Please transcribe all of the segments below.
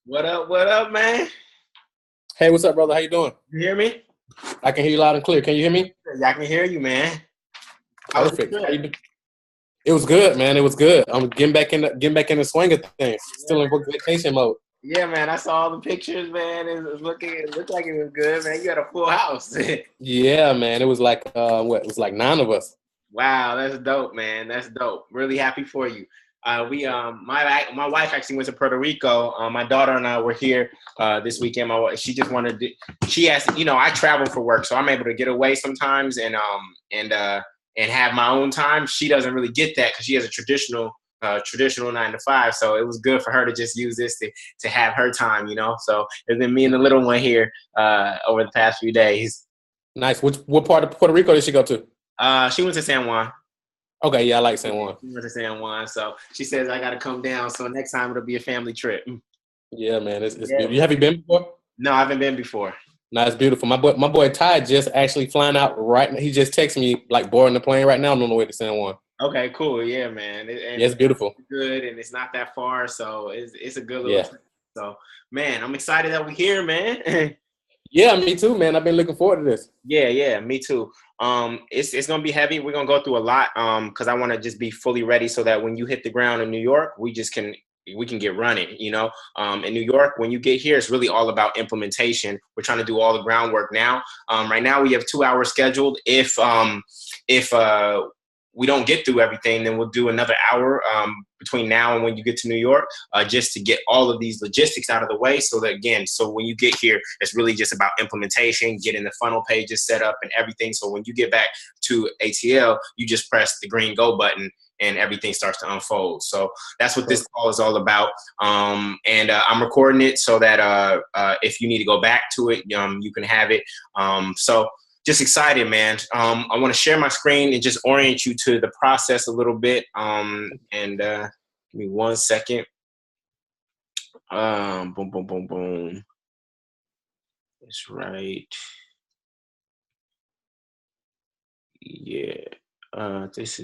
What up, man? Hey, what's up, brother? How you doing? You hear me? I can hear you loud and clear. Can you hear me? I can hear you, man. How was Perfect. the How you trip? doing? It was good, man. It was good. I'm getting back in the swing of things. Still in vacation mode. Yeah, man. I saw all the pictures, man. It looked like it was good, man. You had a full house. Yeah, man. It was like what? It was like 9 of us. Wow, that's dope, man. That's dope. Really happy for you. We my wife actually went to Puerto Rico. My daughter and I were here this weekend. She just wanted to. She has, I travel for work, so I'm able to get away sometimes and have my own time. She doesn't really get that because she has a traditional 9 to 5. So it was good for her to just use this to have her time. So it's been me and the little one here over the past few days. Nice. What part of Puerto Rico did she go to? She went to San Juan. Okay, yeah, I like San Juan. She went to San Juan, so she says I got to come down. So next time it'll be a family trip. Yeah, man. It's Yeah. beautiful. Have you been before? No, I haven't been before. No, it's beautiful. My boy Ty just actually flying out right now. He just texted me like boarding the plane right now. I'm on the way to San Juan. Okay, cool. Yeah, man. Yeah, it's beautiful. Good, and it's not that far, so it's a good little Yeah. trip. So, man, I'm excited that we're here, man. Yeah, me too, man. I've been looking forward to this. Yeah, me too. It's gonna be heavy. We're gonna go through a lot. Because I want to just be fully ready so that when you hit the ground in New York, we can get running. In New York, when you get here, it's really all about implementation. We're trying to do all the groundwork now. Right now, we have 2 hours scheduled. If we don't get through everything, then we'll do another hour between now and when you get to New York, just to get all of these logistics out of the way. So when you get here, it's really just about implementation, getting the funnel pages set up and everything. So when you get back to ATL, you just press the green go button and everything starts to unfold. So that's what this call is all about. I'm recording it so that if you need to go back to it, you can have it. So just excited, man. I want to share my screen and just orient you to the process a little bit. Give me 1 second. Boom. That's right. Yeah. This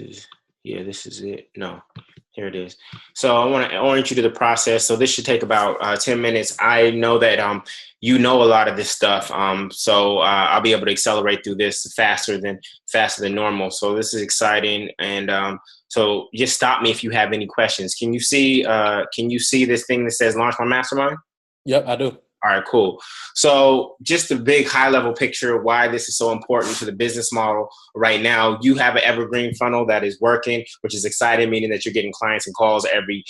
is it. No, here it is. So I want to orient you to the process. So this should take about 10 minutes. I know that you know a lot of this stuff. So I'll be able to accelerate through this faster than normal. So this is exciting. And so just stop me if you have any questions. Can you see this thing that says launch my mastermind? Yep, I do. All right, cool. So just a big high level picture of why this is so important to the business model right now. You have an evergreen funnel that is working, which is exciting, meaning that you're getting clients and calls every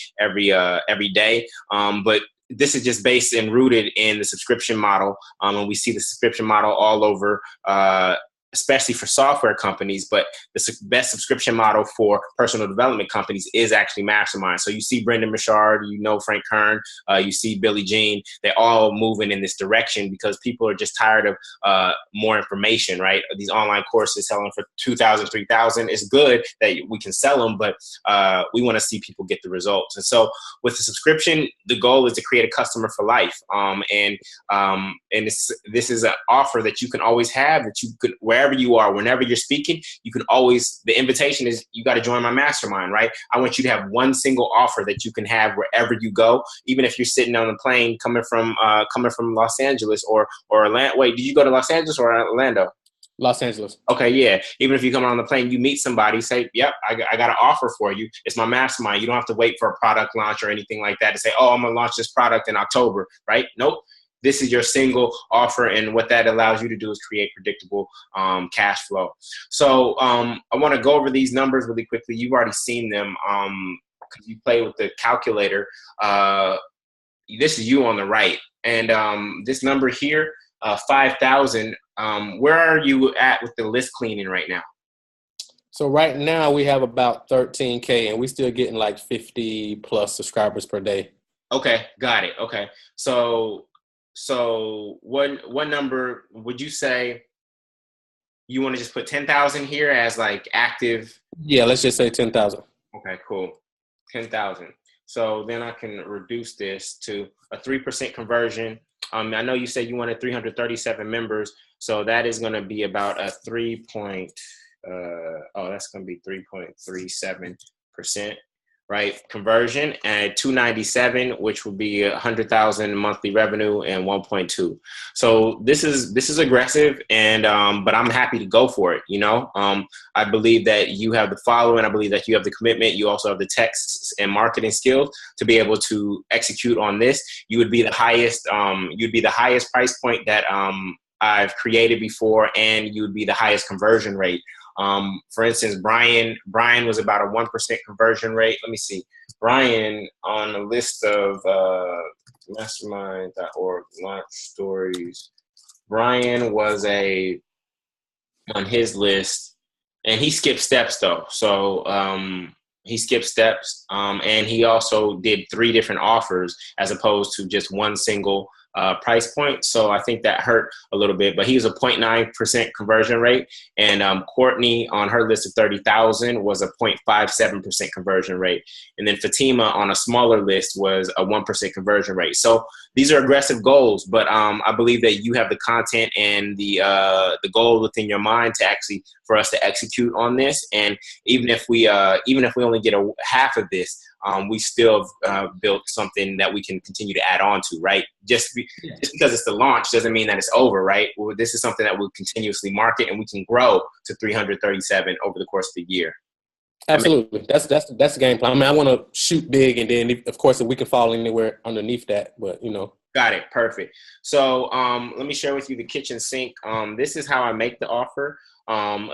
day. But this is just based and rooted in the subscription model. And we see the subscription model all over, especially for software companies, but the best subscription model for personal development companies is actually Mastermind. So you see Brendan Burchard, Frank Kern, you see Billie Jean, they're all moving in this direction because people are just tired of more information, right? These online courses selling for $2,000, $3,000. It's good that we can sell them, but we want to see people get the results. And so with the subscription, the goal is to create a customer for life. This is an offer that you can always have, that you could, wherever you are, whenever you're speaking, you can always, the invitation is you got to join my mastermind, right? I want you to have one single offer that you can have wherever you go, even if you're sitting on a plane coming from Los Angeles or Orlando. Wait, did you go to Los Angeles or Orlando? Los Angeles. Okay, yeah. Even if you come on the plane, you meet somebody, say, yep, I got an offer for you. It's my mastermind. You don't have to wait for a product launch or anything like that to say, oh, I'm going to launch this product in October, right? Nope. This is your single offer, and what that allows you to do is create predictable cash flow. So I want to go over these numbers really quickly. You've already seen them because you play with the calculator. This is you on the right. And this number here, 5,000, where are you at with the list cleaning right now? So right now we have about 13K, and we're still getting like 50 plus subscribers per day. Okay, got it. Okay. So what number would you say you want to just put 10,000 here as like active? Yeah, let's just say 10,000. Okay, cool. 10,000. So then I can reduce this to a 3% conversion. I know you said you wanted 337 members. So that is going to be about a that's going to be 3.37%. Right, conversion at 297, which would be 100,000 monthly revenue and 1.2. So this is aggressive, and but I'm happy to go for it. I believe that you have the following. I believe that you have the commitment. You also have the texts and marketing skills to be able to execute on this. You would be the highest. You'd be the highest price point that I've created before, and you would be the highest conversion rate. For instance, Brian was about a 1% conversion rate. Let me see. Brian on the list of mastermind.org launch stories. Brian was on his list, and he skipped steps though. So he skipped steps, and he also did 3 different offers as opposed to just one single price point. So I think that hurt a little bit, but he was a 0.9% conversion rate. And Courtney on her list of 30,000 was a 0.57% conversion rate. And then Fatima on a smaller list was a 1% conversion rate. So these are aggressive goals, but I believe that you have the content and the goal within your mind to actually, for us to execute on this. And even if we only get half of this, we still built something that we can continue to add on to, right? Just because it's the launch doesn't mean that it's over, right? Well, this is something that we'll continuously market, and we can grow to 337 over the course of the year. Absolutely. That's the game plan. I mean, I want to shoot big, and then of course if we can fall anywhere underneath that, but you know. Got it. Perfect. So let me share with you the kitchen sink. This is how I make the offer.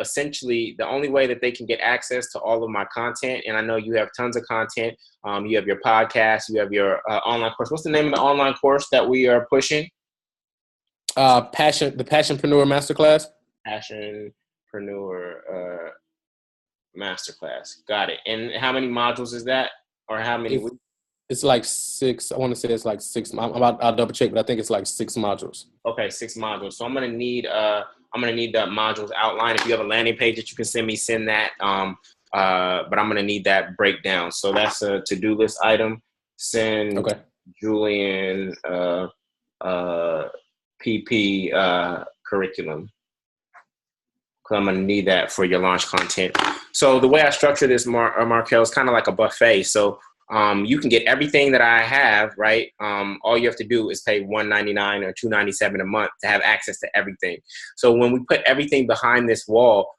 Essentially, the only way that they can get access to all of my content, and I know you have tons of content. You have your podcast, you have your online course. What's the name of the online course that we are pushing? The Passionpreneur Masterclass. Passionpreneur Masterclass. Got it. And how many modules is that, or how many weeks? It's like 6. I want to say it's like 6. I'll double check, but I think it's like 6 modules. Okay, 6 modules. So I'm gonna need the modules outlined. If you have a landing page that you can send me, send that. But I'm gonna need that breakdown. So that's a to-do list item. Send Jullien PP curriculum. Because I'm gonna need that for your launch content. So the way I structure this, Marquel, is kind of like a buffet. So you can get everything that I have, right? All you have to do is pay $199 or $297 a month to have access to everything. So when we put everything behind this wall,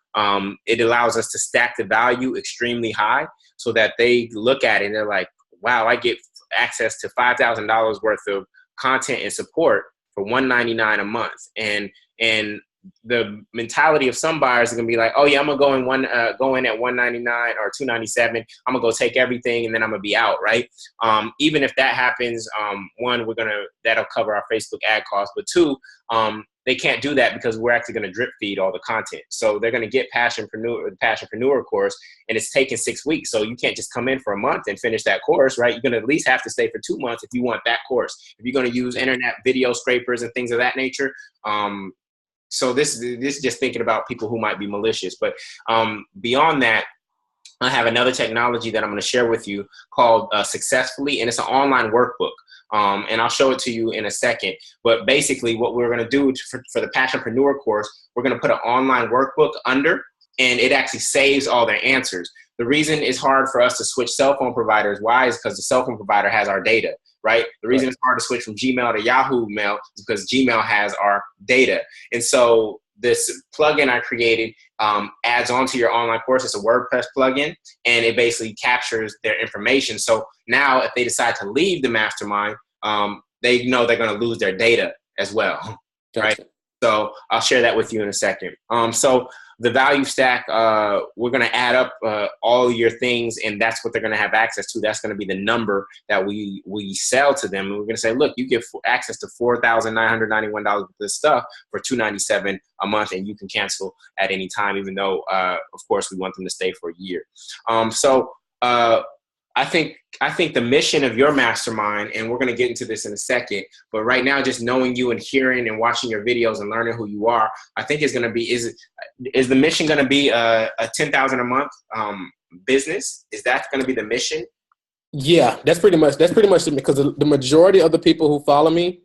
it allows us to stack the value extremely high so that they look at it and they're like, wow, I get access to $5,000 worth of content and support for $199 a month. And the mentality of some buyers is gonna be like, oh yeah, I'm gonna go in at $199 or $297. I'm gonna go take everything and then I'm gonna be out, right? Even if that happens, one, that'll cover our Facebook ad costs, but two, they can't do that because we're actually gonna drip feed all the content. So they're gonna get the Passionpreneur course, and it's taking 6 weeks. So you can't just come in for a month and finish that course, right? You're gonna at least have to stay for 2 months if you want that course. If you're gonna use internet video scrapers and things of that nature, so this is just thinking about people who might be malicious. But beyond that, I have another technology that I'm going to share with you called Successfully, and it's an online workbook. And I'll show it to you in a second. But basically what we're going to do for the Passionpreneur course, we're going to put an online workbook under, and it actually saves all their answers. The reason it's hard for us to switch cell phone providers, why, is because the cell phone provider has our data, right? The reason it's hard to switch from Gmail to Yahoo Mail is because Gmail has our data. And so this plugin I created adds onto your online course. It's a WordPress plugin, and it basically captures their information. So now if they decide to leave the mastermind, they know they're going to lose their data as well, right? So I'll share that with you in a second. So the value stack, we're going to add up all your things, and that's what they're going to have access to. That's going to be the number that we sell to them. And we're going to say, look, you get access to $4,991 worth of this stuff for $297 a month, and you can cancel at any time, even though, of course, we want them to stay for a year. I think the mission of your mastermind, and we're going to get into this in a second, but right now, just knowing you and hearing and watching your videos and learning who you are, I think is going to be, is the mission going to be a $10,000 a month business? Is that going to be the mission? Yeah, that's pretty much it, because the majority of the people who follow me,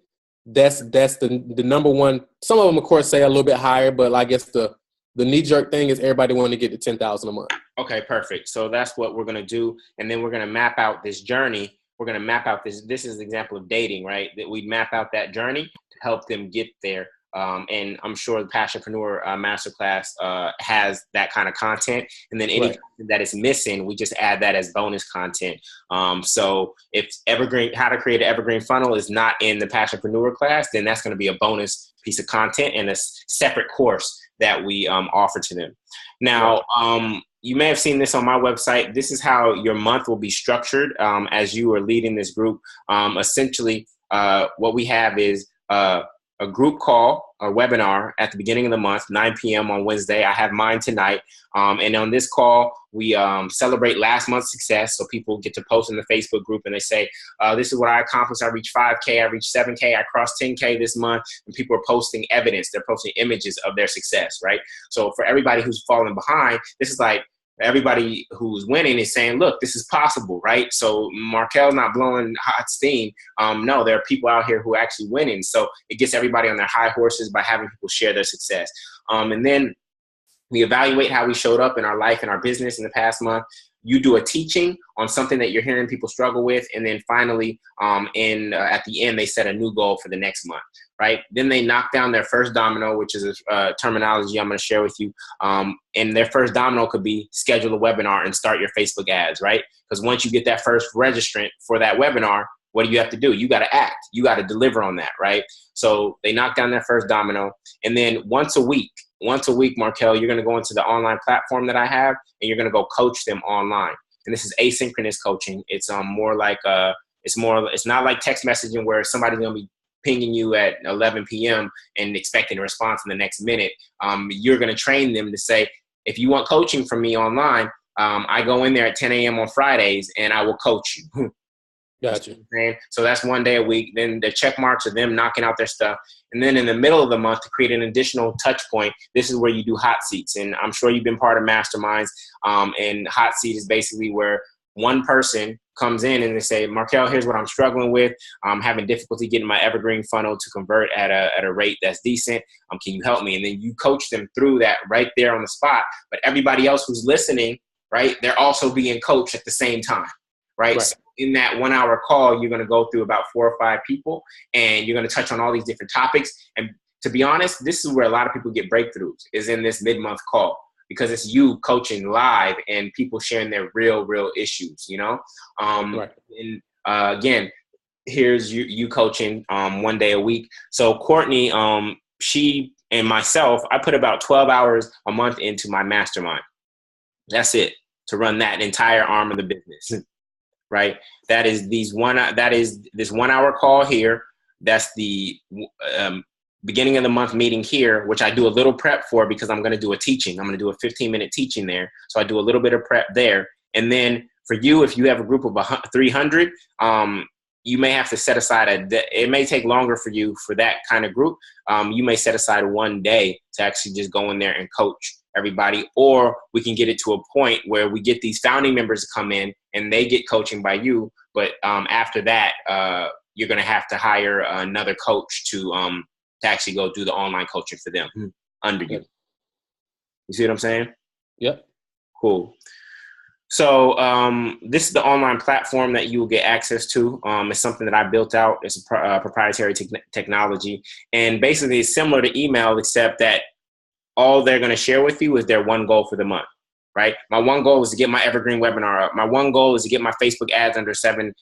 that's the number one. Some of them, of course, say a little bit higher, but I guess the knee-jerk thing is everybody wanting to get to $10,000 a month. Okay, perfect. So that's what we're going to do. And then we're going to map out this journey. We're going to map out this is the example of dating, right? That we map out that journey to help them get there. And I'm sure the Passionpreneur Masterclass has that kind of content. And then any content that is missing, we just add that as bonus content. So if how to create an evergreen funnel is not in the Passionpreneur class, then that's going to be a bonus piece of content and a separate course that we offer to them. Now, you may have seen this on my website. This is how your month will be structured as you are leading this group. Essentially, what we have is a group call, a webinar at the beginning of the month, 9 p.m. on Wednesday. I have mine tonight. And on this call, we celebrate last month's success. So people get to post in the Facebook group and they say, this is what I accomplished. I reached 5K, I reached 7K, I crossed 10K this month. And people are posting evidence. They're posting images of their success, right? So for everybody who's falling behind, this is like, everybody who's winning is saying, look, this is possible, right? So Markel's not blowing hot steam. No, there are people out here who are actually winning. So it gets everybody on their high horses by having people share their success. And then we evaluate how we showed up in our life and our business in the past month. you do a teaching on something that you're hearing people struggle with. And then finally, at the end, they set a new goal for the next month, right? Then they knock down their first domino, which is a terminology I'm going to share with you. And their first domino could be schedule a webinar and start your Facebook ads, right? Because once you get that first registrant for that webinar, what do you have to do? You got to act. You got to deliver on that, right? So they knock down their first domino. And then once a week, Marquel, you're going to go into the online platform that I have, and you're going to go coach them online. And this is asynchronous coaching. It's more like it's not like text messaging where somebody's going to be pinging you at 11 p.m. and expecting a response in the next minute. You're going to train them to say, if you want coaching from me online, I go in there at 10 a.m. on Fridays and I will coach you. Gotcha. So that's one day a week. Then the check marks are them knocking out their stuff. And then in the middle of the month, to create an additional touch point, this is where you do hot seats. And I'm sure you've been part of masterminds. And hot seat is basically where one person comes in and they say, Marquel, here's what I'm struggling with. I'm having difficulty getting my evergreen funnel to convert at a rate that's decent. Can you help me? And then you coach them through that right there on the spot. But everybody else who's listening, right, they're also being coached at the same time, right? So in that 1 hour call, you're going to go through about 4 or 5 people, and you're going to touch on all these different topics. And to be honest, this is where a lot of people get breakthroughs, is in this mid-month call, because it's you coaching live and people sharing their real issues, you know? And again, here's you coaching 1 day a week. So Courtney, she and myself, I put about 12 hours a month into my mastermind. That's it, to run that entire arm of the business. Right. That is this 1 hour call here. That's the beginning of the month meeting here, which I do a little prep for, because I'm going to do a teaching. I'm going to do a 15-minute teaching there. So I do a little bit of prep there. And then for you, if you have a group of 300, you may have to set aside it may take longer for you for that kind of group. You may set aside 1 day to actually just go in there and coach everybody, or we can get it to a point where we get these founding members to come in and they get coaching by you. But after that, you're going to have to hire another coach to actually go do the online coaching for them under you. You see what I'm saying? Yep. Cool. So this is the online platform that you will get access to. It's something that I built out. It's a proprietary technology. And basically it's similar to email, except that all they're going to share with you is their one goal for the month, right? My one goal is to get my evergreen webinar up. My one goal is to get my Facebook ads under $7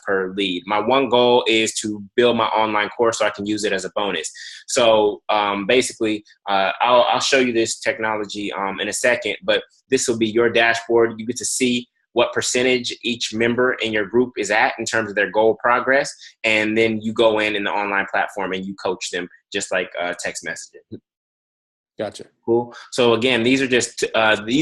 per lead. My one goal is to build my online course so I can use it as a bonus. So basically, I'll show you this technology in a second, but this will be your dashboard. You get to see what percentage each member in your group is at in terms of their goal progress. And then you go in the online platform and you coach them just like text messaging. Gotcha. Cool. So again, these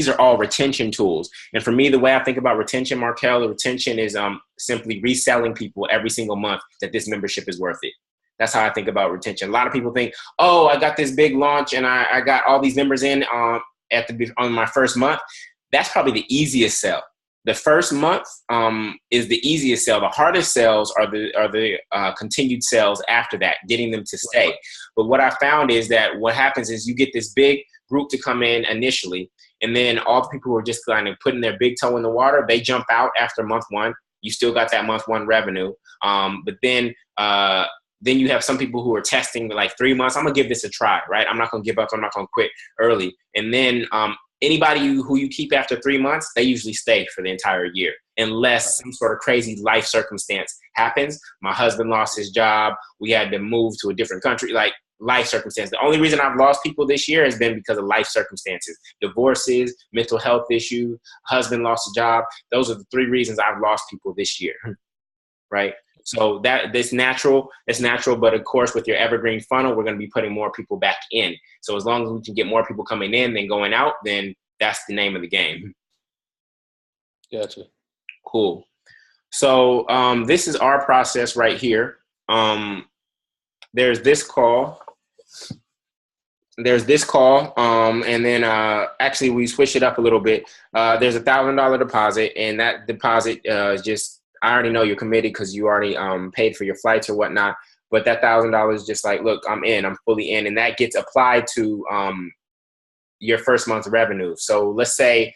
are all retention tools. And for me, the way I think about retention, Marquel, the retention is simply reselling people every single month that this membership is worth it. That's how I think about retention. A lot of people think, oh, I got this big launch and I got all these members in on my first month. That's probably the easiest sell. The first month is the easiest sell. The hardest sales are the continued sales after that, getting them to stay. But what I found is that what happens is you get this big group to come in initially, and then all the people who are just kind of putting their big toe in the water, they jump out after month 1. You still got that month 1 revenue. But then you have some people who are testing like 3 months. I'm going to give this a try, right? I'm not going to give up. I'm not going to quit early. And then anybody who you keep after 3 months, they usually stay for the entire year, unless some sort of crazy life circumstance happens. My husband lost his job. We had to move to a different country, like life circumstances. The only reason I've lost people this year has been because of life circumstances, divorces, mental health issues, husband lost a job. Those are the 3 reasons I've lost people this year, right? So it's natural, but of course with your evergreen funnel, we're going to be putting more people back in. So as long as we can get more people coming in than going out, then that's the name of the game. Gotcha. Cool. So this is our process right here. There's this call. And then actually we switch it up a little bit. There's $1,000 deposit, and that deposit is just, I already know you're committed because you already paid for your flights or whatnot. But that $1,000 is just like, look, I'm fully in. And that gets applied to your first month's revenue. So let's say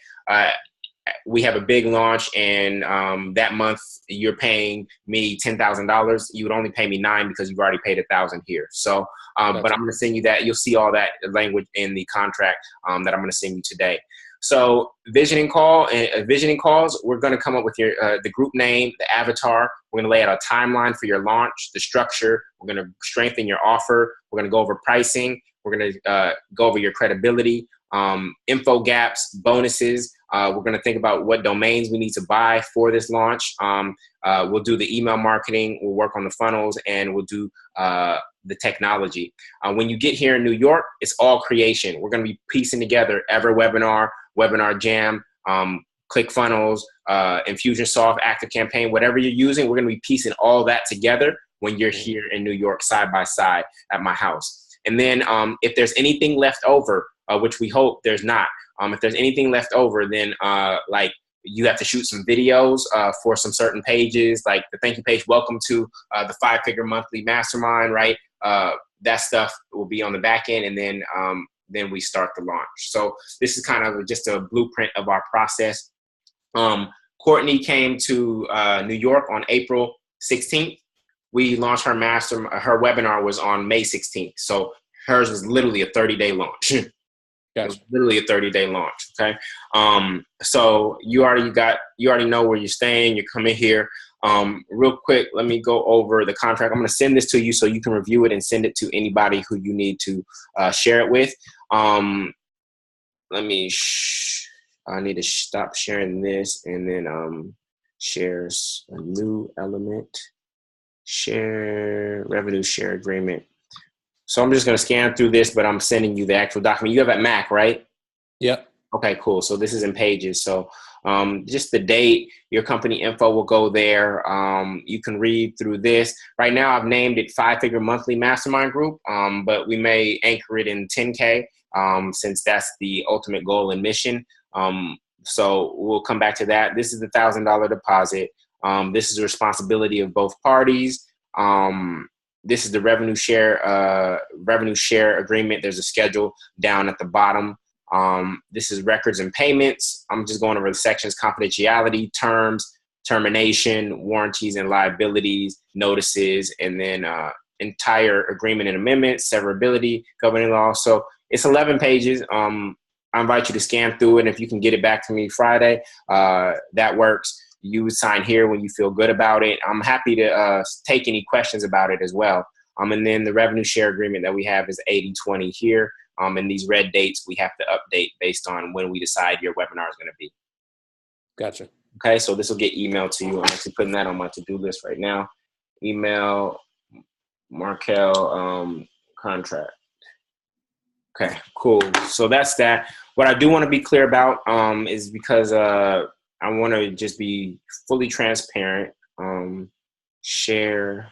we have a big launch, and that month you're paying me $10,000. You would only pay me $9,000 because you've already paid $1,000 here. So, but I'm going to send you that. You'll see all that language in the contract that I'm going to send you today. So visioning calls, we're going to come up with your the group name, the avatar. We're going to lay out a timeline for your launch, the structure. We're going to strengthen your offer. We're going to go over pricing. We're going to go over your credibility, info gaps, bonuses. We're going to think about what domains we need to buy for this launch. We'll do the email marketing. We'll work on the funnels, and we'll do the technology. When you get here in New York, it's all creation. We're going to be piecing together EverWebinar, Webinar Jam, ClickFunnels, Infusionsoft, ActiveCampaign, whatever you're using. We're going to be piecing all that together when you're here in New York side by side at my house. And then if there's anything left over, which we hope there's not, if there's anything left over, then like you have to shoot some videos for some certain pages, like the thank you page, welcome to the 5-figure monthly mastermind, right? That stuff will be on the back end, and then we start the launch. So this is kind of just a blueprint of our process. Courtney came to New York on April 16th. We launched her webinar was on May 16th. So hers was literally a 30-day launch. Gotcha. Literally a 30-day launch. Okay. So you already know where you're staying. You're coming here. Real quick, let me go over the contract. I'm going to send this to you so you can review it and send it to anybody who you need to share it with. I need to stop sharing this and then shares a new element. Share revenue share agreement. So I'm just going to scan through this, but I'm sending you the actual document. You have at Mac, right? Yep. Okay, cool. So this is in Pages. So just the date, your company info will go there. You can read through this. Right now, I've named it 5-figure monthly mastermind group, but we may anchor it in 10K since that's the ultimate goal and mission. So we'll come back to that. This is the $1,000 deposit. This is the responsibility of both parties. This is the revenue share agreement. There's a schedule down at the bottom. This is records and payments. I'm just going over the sections: confidentiality, terms, termination, warranties and liabilities, notices, and then entire agreement and amendments, severability, governing law. So it's 11 pages. I invite you to scan through it. And if you can get it back to me Friday, that works. You would sign here when you feel good about it. I'm happy to take any questions about it as well. And then the revenue share agreement that we have is 80/20 here. And these red dates we have to update based on when we decide your webinar is going to be. Gotcha. Okay, so this will get emailed to you. I'm actually putting that on my to-do list right now. Email Marquel contract. Okay, cool. So that's that. What I do want to be clear about is because I want to just be fully transparent. Share.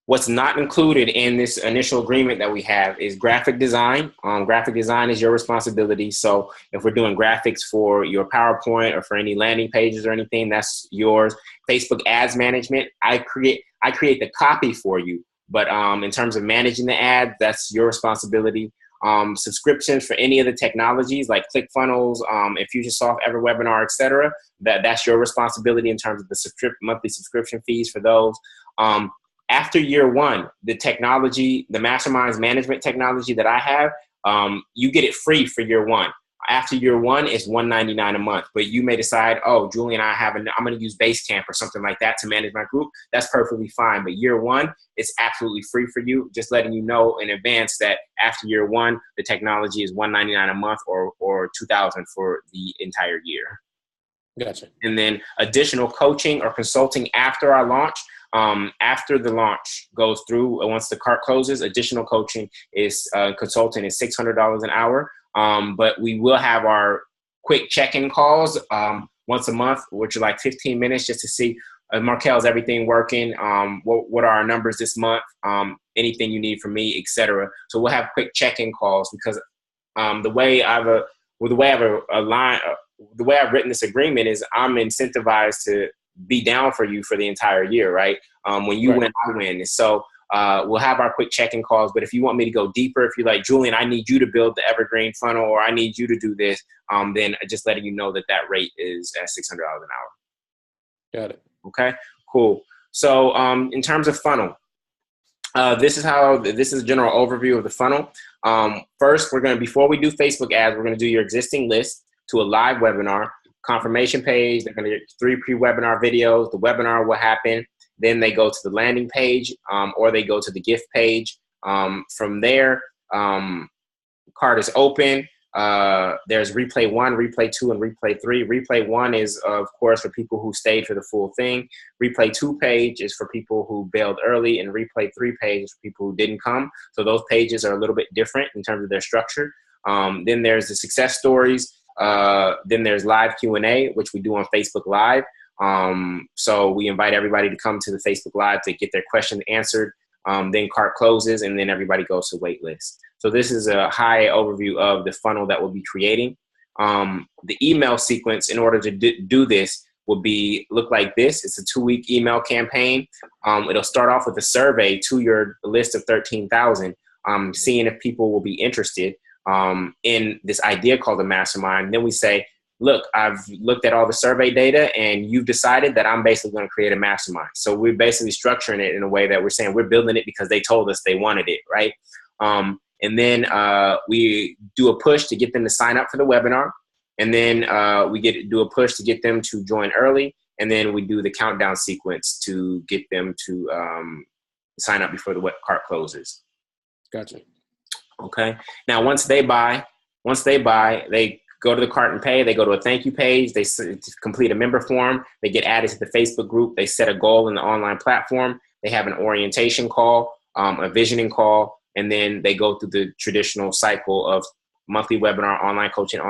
What's not included in this initial agreement that we have is graphic design. Graphic design is your responsibility. So if we're doing graphics for your PowerPoint or for any landing pages or anything, that's yours. Facebook ads management, I create the copy for you. But in terms of managing the ad, that's your responsibility. Subscriptions for any of the technologies like ClickFunnels, Infusionsoft, EverWebinar, etc. That's your responsibility in terms of the monthly subscription fees for those. After year one, the technology, the masterminds management technology that I have, you get it free for year one. After year one, it's $199 a month. But you may decide, oh, Jullien, I'm going to use Basecamp or something like that to manage my group. That's perfectly fine. But year one, it's absolutely free for you. Just letting you know in advance that after year one, the technology is $199 a month or $2,000 for the entire year. Gotcha. And then additional coaching or consulting after our launch. After the launch goes through, once the cart closes, additional coaching is consulting is $600 an hour. But we will have our quick check-in calls once a month, which are like 15 minutes just to see, Marquel, is everything working? What are our numbers this month? Anything you need from me, etc. So we'll have quick check-in calls because the way I've written this agreement is I'm incentivized to be down for you for the entire year, right? When you win, I win. So We'll have our quick check-in calls. But if you want me to go deeper, if you're like, Jullien, I need you to build the evergreen funnel, or I need you to do this, then just letting you know that rate is at $600 an hour. Got it. Okay, cool. So in terms of funnel, this is a general overview of the funnel. First, before we do Facebook ads, we're going to do your existing list to a live webinar, confirmation page. They're going to get 3 pre-webinar videos. The webinar will happen. Then they go to the landing page, or they go to the gift page. From there, cart is open. There's replay 1, replay 2, and replay 3. Replay 1 is, of course, for people who stayed for the full thing. Replay 2 page is for people who bailed early, and replay 3 page is for people who didn't come. So those pages are a little bit different in terms of their structure. Then there's the success stories. Then there's live Q&A, which we do on Facebook Live. So we invite everybody to come to the Facebook Live to get their question answered. Then cart closes, and then everybody goes to wait list. So this is a high overview of the funnel that we'll be creating. The email sequence in order to do this will look like this. It's a 2-week email campaign. It'll start off with a survey to your list of 13,000, seeing if people will be interested in this idea called the mastermind. Then we say, look, I've looked at all the survey data, and you've decided that I'm basically going to create a mastermind. So we're basically structuring it in a way that we're saying we're building it because they told us they wanted it, right? And then we do a push to get them to sign up for the webinar. And then we do a push to get them to join early. And then we do the countdown sequence to get them to sign up before the cart closes. Gotcha. Okay. Now, once they buy, they go to the cart and pay. They go to a thank you page. They complete a member form. They get added to the Facebook group. They set a goal in the online platform. They have an orientation call, a visioning call, and then they go through the traditional cycle of monthly webinar, online coaching,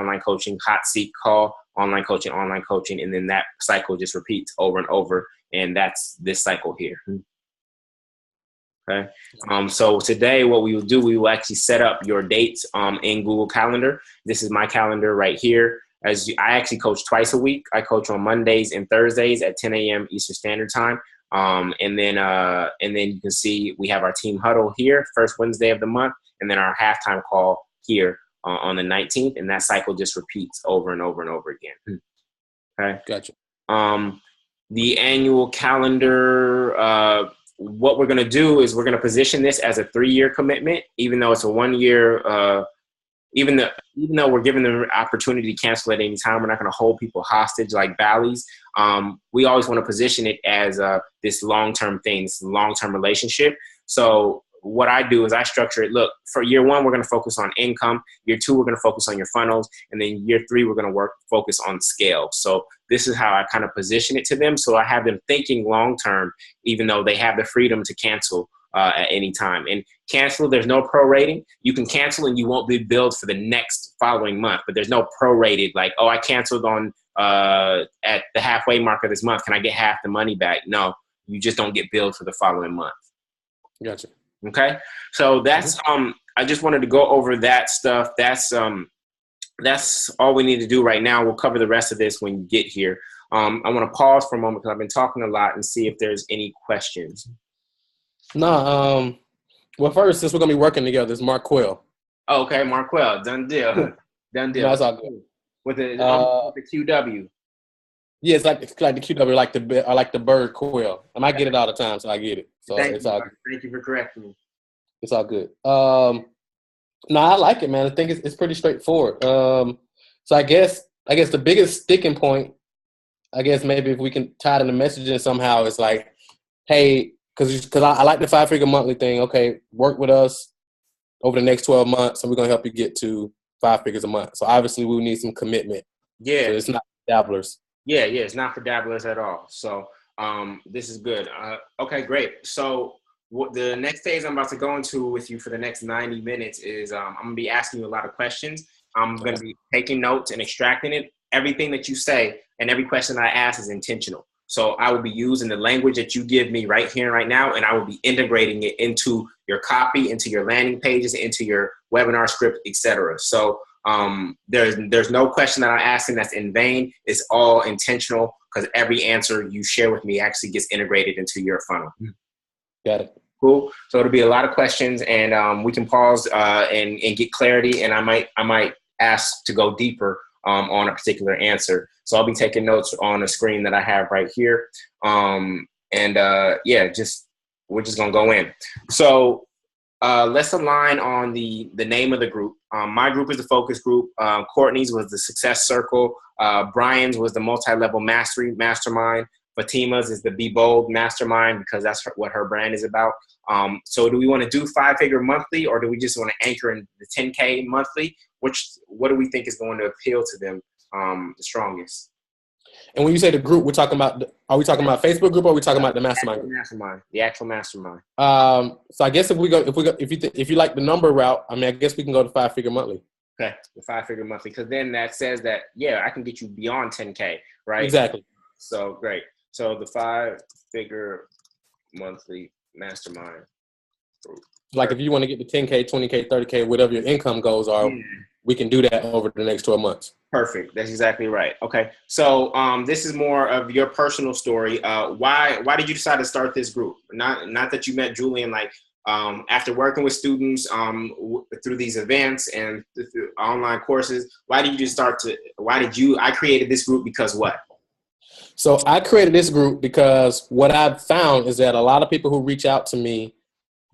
hot seat call, online coaching, and then that cycle just repeats over and over. And that's this cycle here. Okay. So today what we will do, we will actually set up your dates in Google Calendar. This is my calendar right here. I actually coach twice a week. I coach on Mondays and Thursdays at 10 a.m. Eastern Standard Time. And then you can see we have our team huddle here, first Wednesday of the month, and then our halftime call here on the 19th. And that cycle just repeats over and over and over again. Okay. Gotcha. The annual calendar, what we're going to do is we're going to position this as a 3-year commitment, even though it's a 1-year, even though we're given the opportunity to cancel at any time. We're not going to hold people hostage like Bally's. We always want to position it as this long-term thing, this long-term relationship. So what I do is I structure it. Look, for year 1, we're going to focus on income. Year 2, we're going to focus on your funnels. And then year 3, we're going to focus on scale. So this is how I kind of position it to them. So I have them thinking long-term, even though they have the freedom to cancel at any time. And cancel, there's no prorating. You can cancel and you won't be billed for the next following month, but there's no prorated like, oh, I canceled on at the halfway mark of this month. Can I get half the money back? No, you just don't get billed for the following month. Gotcha. Okay. So that's, I just wanted to go over that stuff. That's all we need to do right now. We'll cover the rest of this when you get here. I want to pause for a moment because I've been talking a lot and see if there's any questions. No. Well, first, since we're going to be working together, it's Marquel. Oh, okay. Marquel. Done deal. Done deal. No, that's all good. With the QW. Yeah, it's like the QW, like the bird quail. And I get it all the time, so I get it. So Thank you for correcting me. It's all good. No, I like it, man. I think it's pretty straightforward. So I guess the biggest sticking point, I guess maybe if we can tie it in the messaging somehow, is like, hey, because I like the 5-figure monthly thing. Okay, work with us over the next 12 months, and we're gonna help you get to 5 figures a month. So obviously we need some commitment. Yeah, so it's not dabblers. Yeah, it's not for dabblers at all. So this is good. Okay, great. So what the next phase I'm about to go into with you for the next 90 minutes is I'm going to be asking you a lot of questions. I'm going to be taking notes and extracting it. Everything that you say and every question I ask is intentional. So I will be using the language that you give me right here and right now, and I will be integrating it into your copy, into your landing pages, into your webinar script, etc. So there's no question that I'm asking that's in vain. It's all intentional because every answer you share with me actually gets integrated into your funnel. Got it. Cool. So it'll be a lot of questions, and we can pause and get clarity. And I might ask to go deeper on a particular answer. So I'll be taking notes on a screen that I have right here. We're just gonna go in. So let's align on the name of the group. My group is the focus group. Courtney's was the success circle. Brian's was the multi-level mastery mastermind. Fatima's is the Be Bold mastermind, because that's what her brand is about. So do we want to do 5-figure monthly, or do we just want to anchor in the 10K monthly? What do we think is going to appeal to them the strongest? And when you say the group, we're talking about, are we talking about Facebook group, or are we talking about the mastermind? The actual mastermind. So I guess if you like the number route, I mean, I guess we can go to 5-figure monthly. Okay, the 5-figure monthly, because then that says that, yeah, I can get you beyond 10K, right? Exactly. So great. So the 5-figure monthly mastermind group. Like if you want to get to 10K, 20K, 30K, whatever your income goals are, we can do that over the next 12 months. Perfect. That's exactly right. Okay. So this is more of your personal story. Why did you decide to start this group? Not that you met Jullien like after working with students through these events and through online courses. I created this group because what? So I created this group because what I've found is that a lot of people who reach out to me,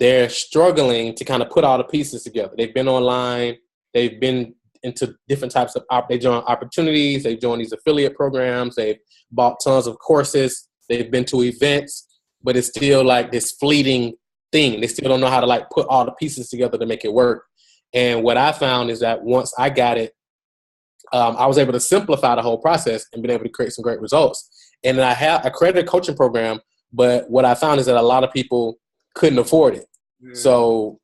they're struggling to kind of put all the pieces together. They've been online. They've been into different types of, they join opportunities. They've joined these affiliate programs. They've bought tons of courses. They've been to events, but it's still like this fleeting thing. They still don't know how to like put all the pieces together to make it work. And what I found is that once I got it, I was able to simplify the whole process and been able to create some great results. And I created a coaching program, but what I found is that a lot of people couldn't afford it. So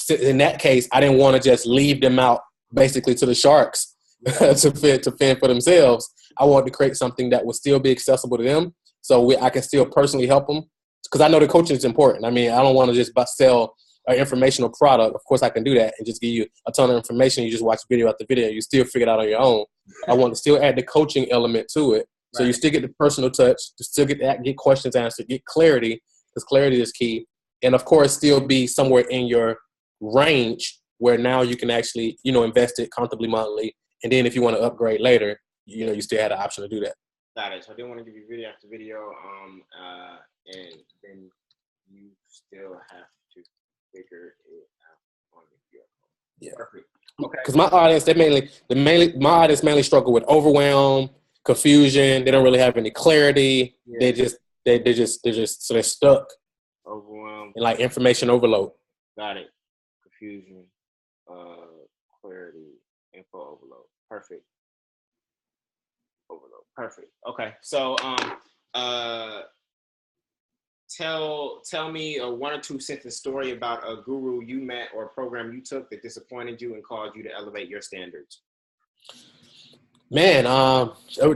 in that case, I didn't want to just leave them out basically to the sharks to fend for themselves. I wanted to create something that would still be accessible to them, so I can still personally help them, because I know the coaching is important. I mean, I don't want to just sell an informational product. Of course, I can do that and just give you a ton of information. You just watch video after video. You still figure it out on your own. I want to still add the coaching element to it, so you still get the personal touch, to still get questions answered, get clarity, because clarity is key, and of course, still be somewhere in your range where now you can actually, invest it comfortably monthly. And then if you want to upgrade later, you still had the option to do that. Got it. So I didn't want to give you video after video, and then you still have to figure it out on your own. Yeah. Perfect. Okay. Because my audience mainly struggle with overwhelm, confusion. They don't really have any clarity. Yeah. They're stuck. Overwhelmed. And like information overload. Got it. Confusion, clarity, info overload. Perfect. Overload. Perfect. Okay. So tell me a 1 or 2 sentence story about a guru you met or a program you took that disappointed you and caused you to elevate your standards. Man,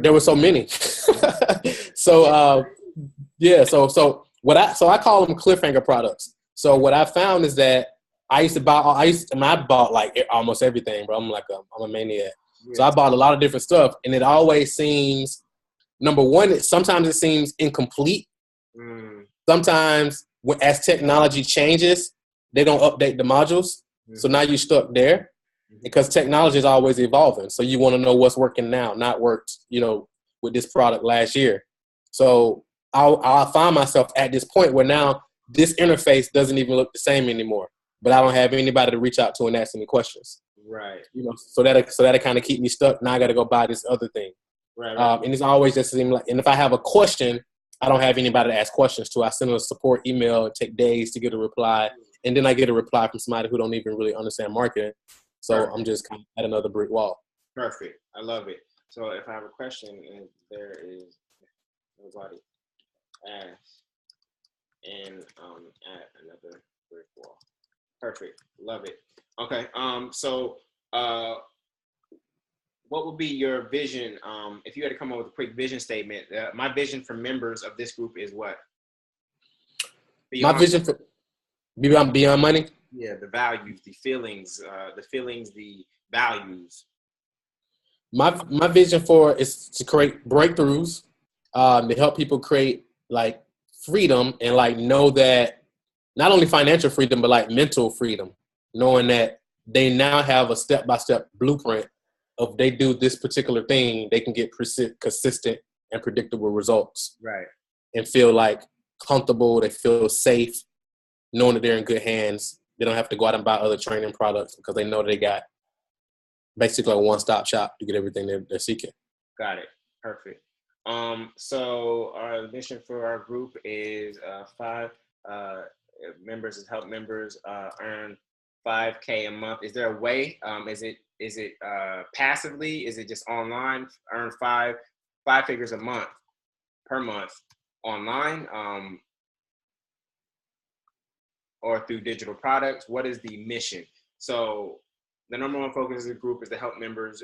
there were so many. So I call them cliffhanger products. So what I found is that I bought like almost everything, bro. I'm a maniac. Yeah. So I bought a lot of different stuff, and it always seems, number one, sometimes it seems incomplete. Sometimes as technology changes, they don't update the modules. So now you're stuck there because technology is always evolving. So you want to know what's working now, not worked, with this product last year. So I'll find myself at this point where now this interface doesn't even look the same anymore, but I don't have anybody to reach out to and ask any questions. Right. So that'll kind of keep me stuck. Now I got to go buy this other thing. Right. And it's always just seem like, and if I have a question, I don't have anybody to ask questions to. I send a support email, it take days to get a reply. And then I get a reply from somebody who don't even really understand marketing. So Perfect. I'm just kind of at another brick wall. Perfect. I love it. So if I have a question and there is nobody ask and at another brick wall. Perfect. Love it. Okay. So what would be your vision if you had to come up with a quick vision statement? My vision for members of this group is what? My vision for beyond money? Yeah, the values, the feelings, the values. My vision for is to create breakthroughs, to help people create like freedom and like know that not only financial freedom, but like mental freedom, knowing that they now have a step-by-step blueprint of they do this particular thing, they can get consistent and predictable results. Right. And feel like comfortable, they feel safe, knowing that they're in good hands. They don't have to go out and buy other training products because they know they got basically a one-stop shop to get everything they're seeking. Got it. Perfect. So our mission for our group is 5 members and help members earn $5K a month. Is there a way? Is it passively? Is it just online? Earn five figures a month per month online, or through digital products? What is the mission? So the number one focus of the group is to help members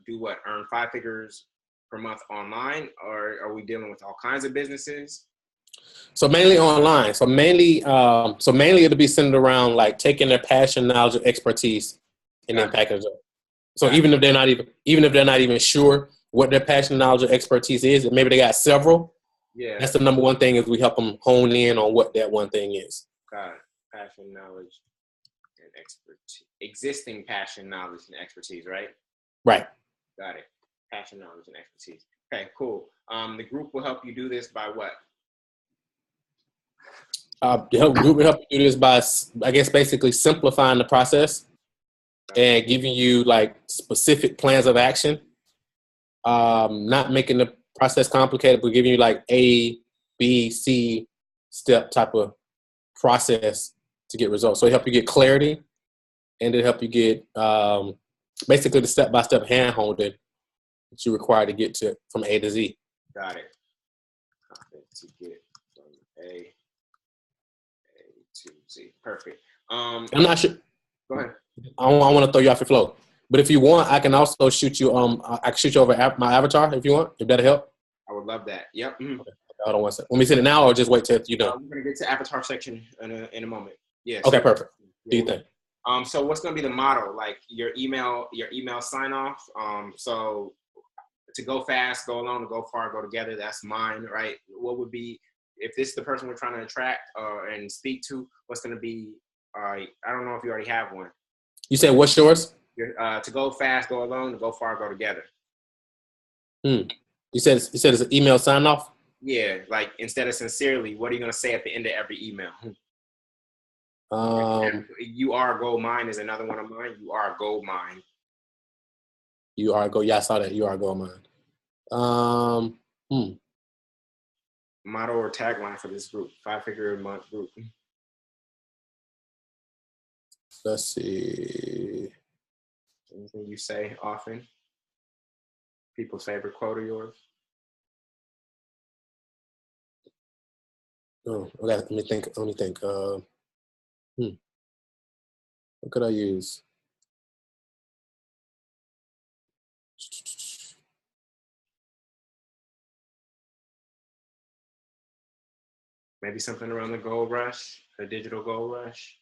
do what? Earn 5 figures per month online, or are we dealing with all kinds of businesses? So mainly online. So mainly it'll be centered around like taking their passion, knowledge, and expertise, and then package it. So even if they're not even sure what their passion, knowledge, or expertise is, and maybe they got several. Yeah, that's the number one thing is we help them hone in on what that one thing is. Got it. Passion, knowledge, and expertise. Existing passion, knowledge, and expertise, right? Right. Got it. Passion, knowledge, and expertise. Okay, cool. The group will help you do this by what? The group will help you do this by, I guess, basically simplifying the process and giving you like specific plans of action. Not making the process complicated, but giving you like A, B, C step type of process to get results. So it help you get clarity, and it help you get basically the step-by-step hand-holding that you require to get to from A to Z. Got it. To get from A to Z. Perfect. I'm not sure. Go ahead. I want to throw you off your flow, but if you want, I can also shoot you. I can shoot you over my avatar if you want. If that'll help. I would love that. Yep. Mm-hmm. Okay. Hold on one second. Let me send it now, or just wait till you're done. We're gonna get to avatar section in a moment. Yes. Okay. Perfect. Do you think? So what's gonna be the model? Like your email sign off. So to go fast, go alone, to go far, go together. That's mine, right? What would be if this is the person we're trying to attract and speak to? What's gonna be? I don't know if you already have one. You said what's yours? To go fast, go alone, to go far, go together. You said it's an email sign off? Yeah, like instead of sincerely, what are you gonna say at the end of every email? You are a gold mine is another one of mine. You are a gold mine. You are a gold. Yeah, I saw that. You are a gold mine. Motto or tagline for this group? 5-figure a month group. Let's see. Anything you say often? People's favorite quote of yours? Oh, okay. Let me think. What could I use? Maybe something around the gold rush, the digital gold rush.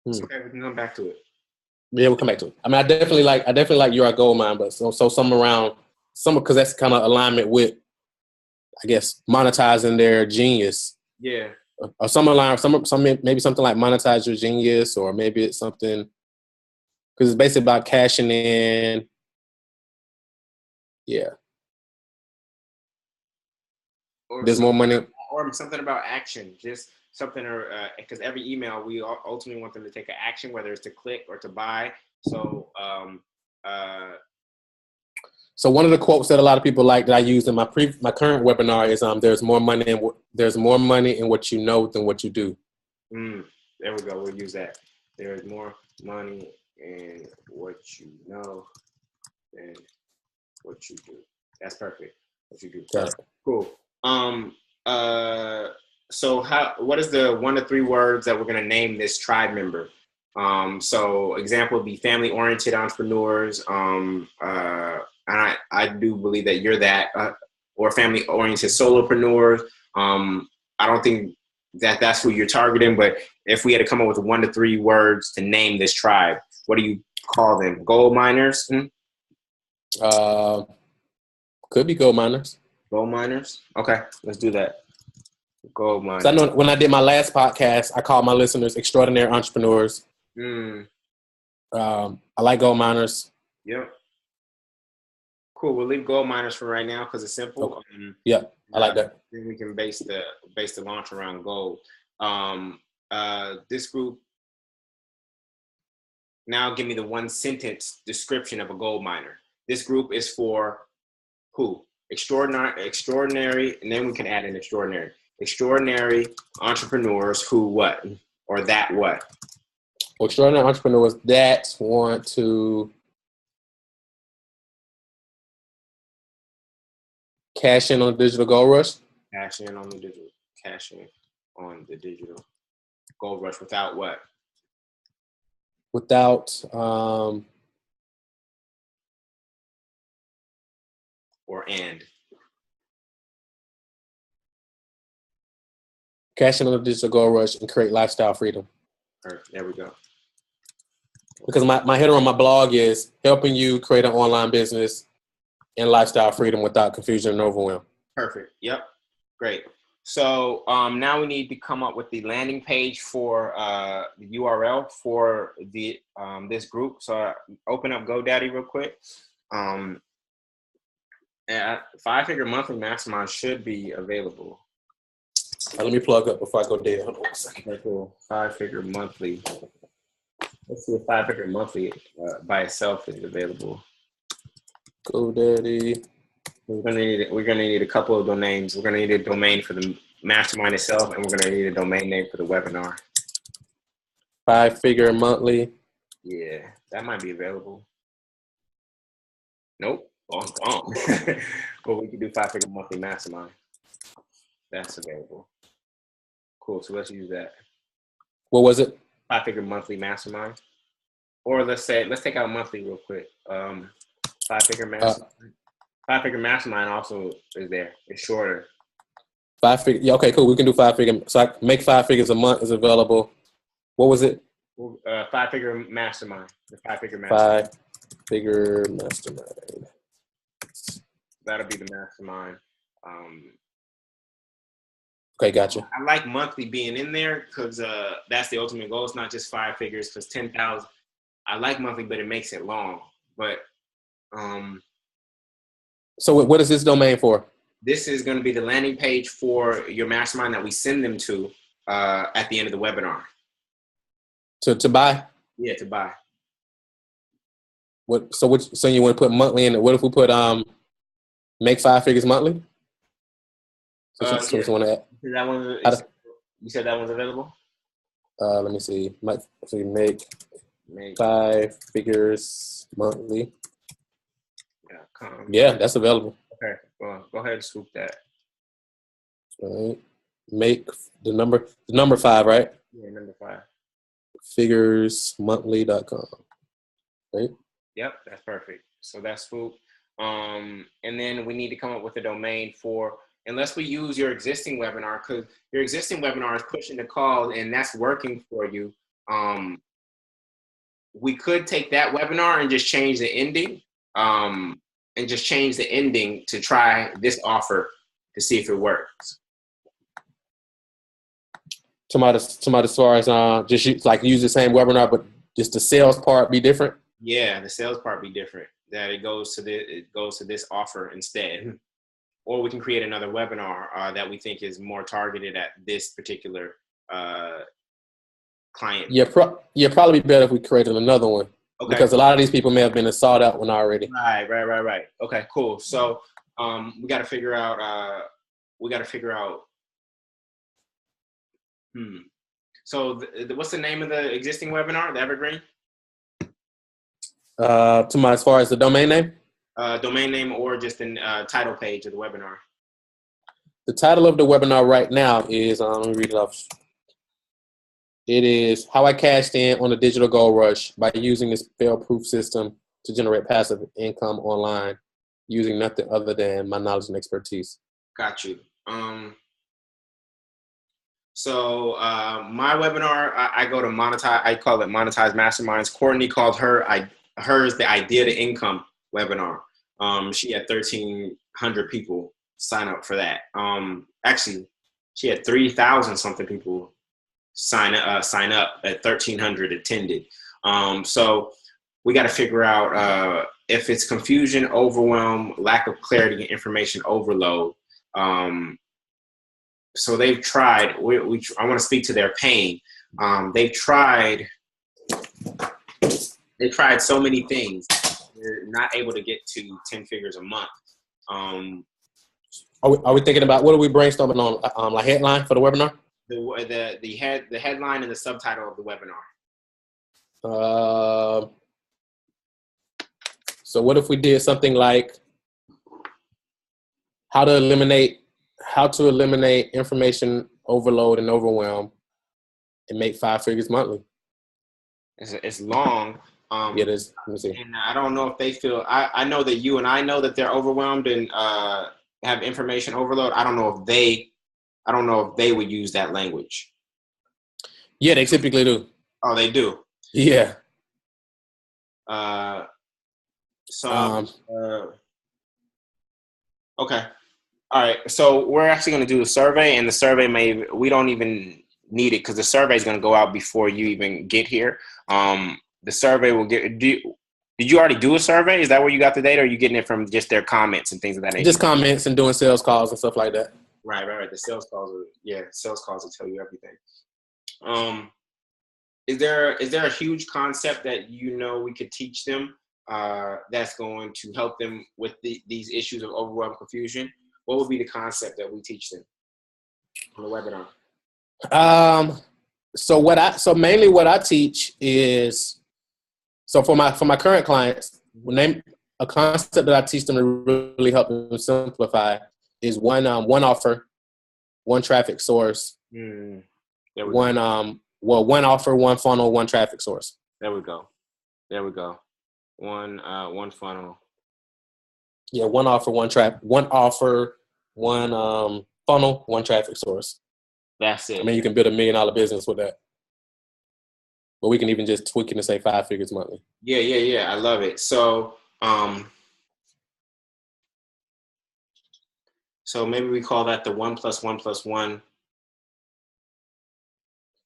It's okay, we can come back to it. Yeah, we'll come back to it. I mean, I definitely like you're a gold mine, but so some because that's kind of alignment with, I guess, monetizing their genius. Yeah. Or maybe something like monetize your genius, or maybe it's something because it's basically about cashing in. Yeah. There's more money. Or something about action, just something, because every email we ultimately want them to take an action, whether it's to click or to buy. So, so one of the quotes that a lot of people like that I use in my current webinar is there's more money in what you know than what you do. There we go. We'll use that. There's more money in what you know than what you do. That's perfect. What you do. Got it. Cool. So what is the 1 to 3 words that we're going to name this tribe member? So example would be family-oriented entrepreneurs. And I do believe that you're that, or family-oriented solopreneurs. I don't think that's who you're targeting, but if we had to come up with 1 to 3 words to name this tribe, what do you call them? Gold miners? Could be gold miners. Gold miners? Okay, let's do that. Gold So I miners. know when I did my last podcast, I called my listeners extraordinary entrepreneurs. Mm. I like gold miners. Yep. Cool. We'll leave gold miners for right now because it's simple. Okay. Yeah, I like that. Then we can base the launch around gold. This group. Now give me the one sentence description of a gold miner. This group is for who? Extraordinary, and then we can add an extraordinary. Extraordinary entrepreneurs who what? Or that what? Extraordinary entrepreneurs that want to cash in on the digital gold rush. Cash in on the digital. Cash in on the digital gold rush without what? Without Or and. cash in on the digital gold rush and create lifestyle freedom. Perfect. There we go. Because my header on my blog is helping you create an online business and lifestyle freedom without confusion and overwhelm. Perfect. Yep. Great. So now we need to come up with the landing page for the URL for the this group. So open up GoDaddy real quick. 5-figure monthly mastermind should be available. Let me plug up before I go dead. Hold on a second. Okay, cool. 5-figure monthly. Let's see if 5-figure monthly by itself is available. GoDaddy. We're gonna need a couple of domains. We're gonna need a domain for the mastermind itself, and we're gonna need a domain name for the webinar. 5-figure monthly. Yeah, that might be available. Nope. Gone. But we can do 5-figure monthly mastermind. That's available. Cool. So let's use that. What was it? 5-figure monthly mastermind. Or let's take out monthly real quick. 5-figure mastermind. 5-figure mastermind also is there. It's shorter. 5-figure. Yeah, okay, cool. We can do 5-figure. So I make 5 figures a month is available. What was it? 5-figure mastermind. The 5-figure mastermind. 5-figure mastermind. That'll be the mastermind. Okay, gotcha. I like monthly being in there because that's the ultimate goal. It's not just 5 figures because 10,000. I like monthly, but it makes it long. But so what is this domain for? this is going to be the landing page for your mastermind that we send them to at the end of the webinar. To buy? Yeah, to buy. So you want to put monthly in it? What if we put make 5 figures monthly? Yeah. You want to add? You said that one's available? Let me see. Make 5 figures monthly. Yeah, that's available. Okay, well, go ahead and swoop that. All right. Make the number 5, right? Yeah, number 5. Figuresmonthly.com. Right? Yep, that's perfect. So that's swoop. And then we need to come up with a domain for, unless we use your existing webinar, because your existing webinar is pushing the call and that's working for you. We could take that webinar and just change the ending. To try this offer to see if it works. As far as just use the same webinar, but just the sales part be different. Yeah, the sales part be different. That it goes to this offer instead, or we can create another webinar that we think is more targeted at this particular client. Yeah, probably be better if we created another one. Okay. Because a lot of these people may have been sought out one already. Right. Okay, cool. So we got to figure out. So what's the name of the existing webinar? The Evergreen. As far as the domain name. Domain name or just the title page of the webinar. The title of the webinar right now is let me read it off. It is How I Cashed In on the Digital Gold Rush by using this fail-proof system to generate passive income online using nothing other than my knowledge and expertise. Got you. So my webinar, I go to monetize. I call it Monetize Masterminds. Courtney called hers the Idea to Income webinar. She had 1,300 people sign up for that. Actually, She had 3,000 something people sign up at 1,300 attended. So we got to figure out if it's confusion, overwhelm, lack of clarity, and information overload. So they've tried. I want to speak to their pain. They've tried so many things. They're not able to get to 10 figures a month. Are we thinking about, what are we brainstorming on? Like headline for the webinar? The headline and the subtitle of the webinar. So what if we did something like how to eliminate information overload and overwhelm and make 5 figures monthly? It's long. Yeah, it is. Let me see. And I don't know if they feel. I know that you and I know that they're overwhelmed and have information overload. I don't know if they would use that language. Yeah, they typically do. Oh, they do. Yeah. Okay. All right. So we're actually going to do a survey, and the survey we don't even need it because the survey is going to go out before you even get here. The survey will get. Did you already do a survey? Is that where you got the data, or are you getting it from just their comments and things of that nature? Just comments and doing sales calls and stuff like that. Right. The sales calls will tell you everything. Is there a huge concept that we could teach them that's going to help them with these issues of overwhelm, confusion? What would be the concept that we teach them on the webinar? So mainly what I teach is, so for my current clients, a concept that I teach them to really help them simplify is one offer, one traffic source, one offer, one funnel, one traffic source. There we go. One funnel. Yeah, one offer, one funnel, one traffic source. That's it. I mean, you can build $1 million business with that. But we can even just tweak it and say 5 figures monthly. Yeah. I love it. So maybe we call that the 1+1+1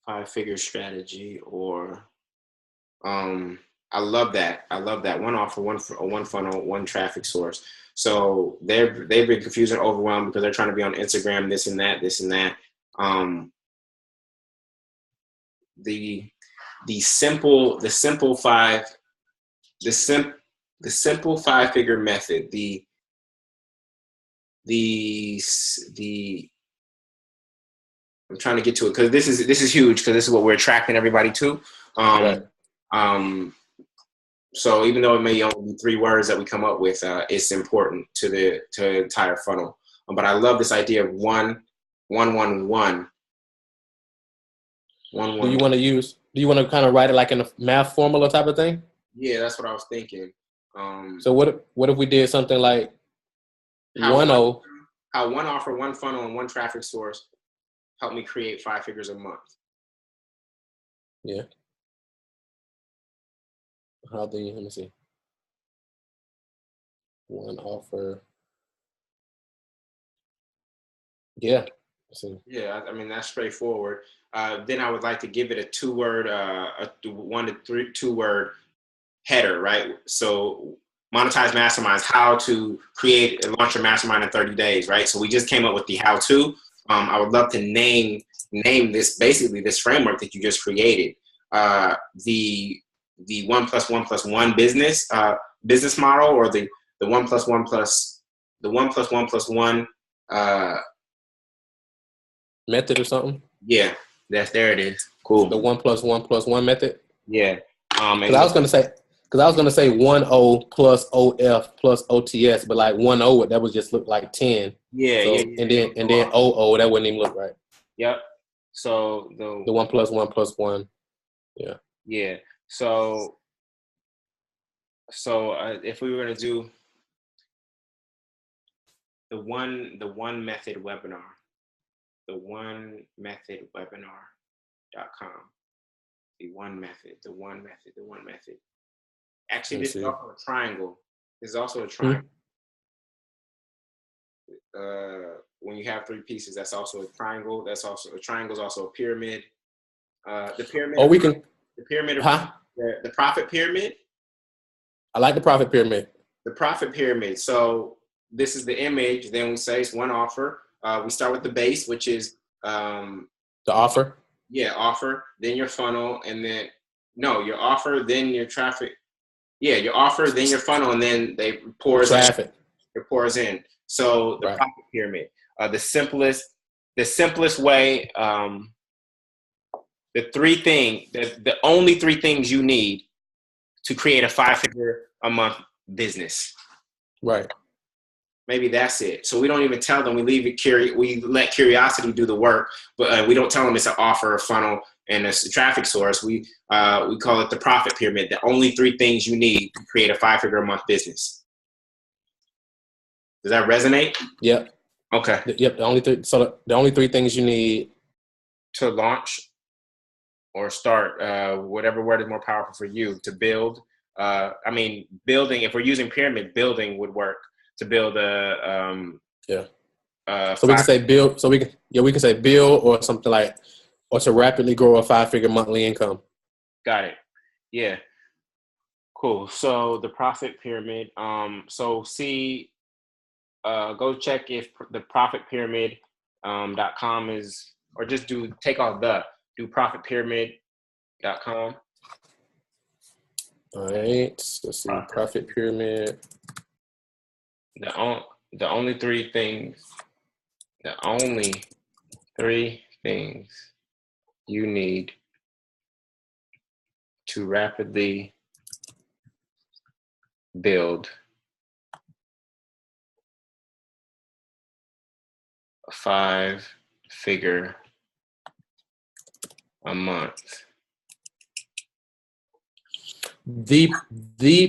5-figure strategy, or I love that. One offer, one funnel, one traffic source. So they've been confused and overwhelmed because they're trying to be on Instagram, this and that. The simple 5-figure method. I'm trying to get to it because this is huge because this is what we're attracting everybody to. Right. So even though it may only be 3 words that we come up with, it's important to the entire funnel. But I love this idea of 1, 1, 1, 1. Do you want to kind of write it like in a math formula type of thing? Yeah, that's what I was thinking. So what if we did something like how one offer, one funnel, and one traffic source help me create 5 figures a month? Yeah. Let me see. One offer. Yeah. Yeah, I mean, that's straightforward. Then I would like to give it a 2-word, a 1 to 2-word header, right? So monetize masterminds, how to create and launch your mastermind in 30 days, right? So we just came up with the how-to. I would love to name this, basically this framework that you just created, the 1+1+1 business model, or the 1+1+1 method or something. Yeah, there it is. Cool. The 1+1+1 method. Yeah. Because I was gonna say 1O plus OF plus OTS, but like 1O, that would just look like 10. Yeah, so, yeah. And then OO, that wouldn't even look right. Yep. So the 1+1+1. Yeah. Yeah. So if we were gonna do the one method webinar, the one method webinar.com. The one method. Actually, this is also a triangle. This is also a triangle. when you have three pieces, that's also a triangle. That's also a triangle is also a pyramid. The pyramid. Or we can. The pyramid of Huh? the profit pyramid. I like the profit pyramid. The profit pyramid. So this is the image. Then we say it's one offer. We start with the base, which is The offer. yeah, offer. Then your funnel, and then no, your offer, then your traffic. Yeah, your offer, then your funnel, and then they pours Traffic. in. It pours in. So the Right. profit pyramid. The simplest way. The only three things you need to create a 5-figure a month business. Right. Maybe that's it. So we don't even tell them. We leave it we let curiosity do the work, but we don't tell them it's an offer, a funnel, and a traffic source. We call it the profit pyramid. The only three things you need to create a 5-figure a month business. Does that resonate? Yep. Okay. Yep. The only three things you need to launch or start, whatever word is more powerful for you, to build. Building. If we're using pyramid, building would work. To build a so we can say build. So we can say build or something like, or to rapidly grow a 5-figure monthly income. Got it. Yeah. Cool. So the profit pyramid. So see, go check if the profitpyramid.com is, or just do profitpyramid.com. All right. Let's see. Profit pyramid. The only three things you need to rapidly build a 5-figure a month. The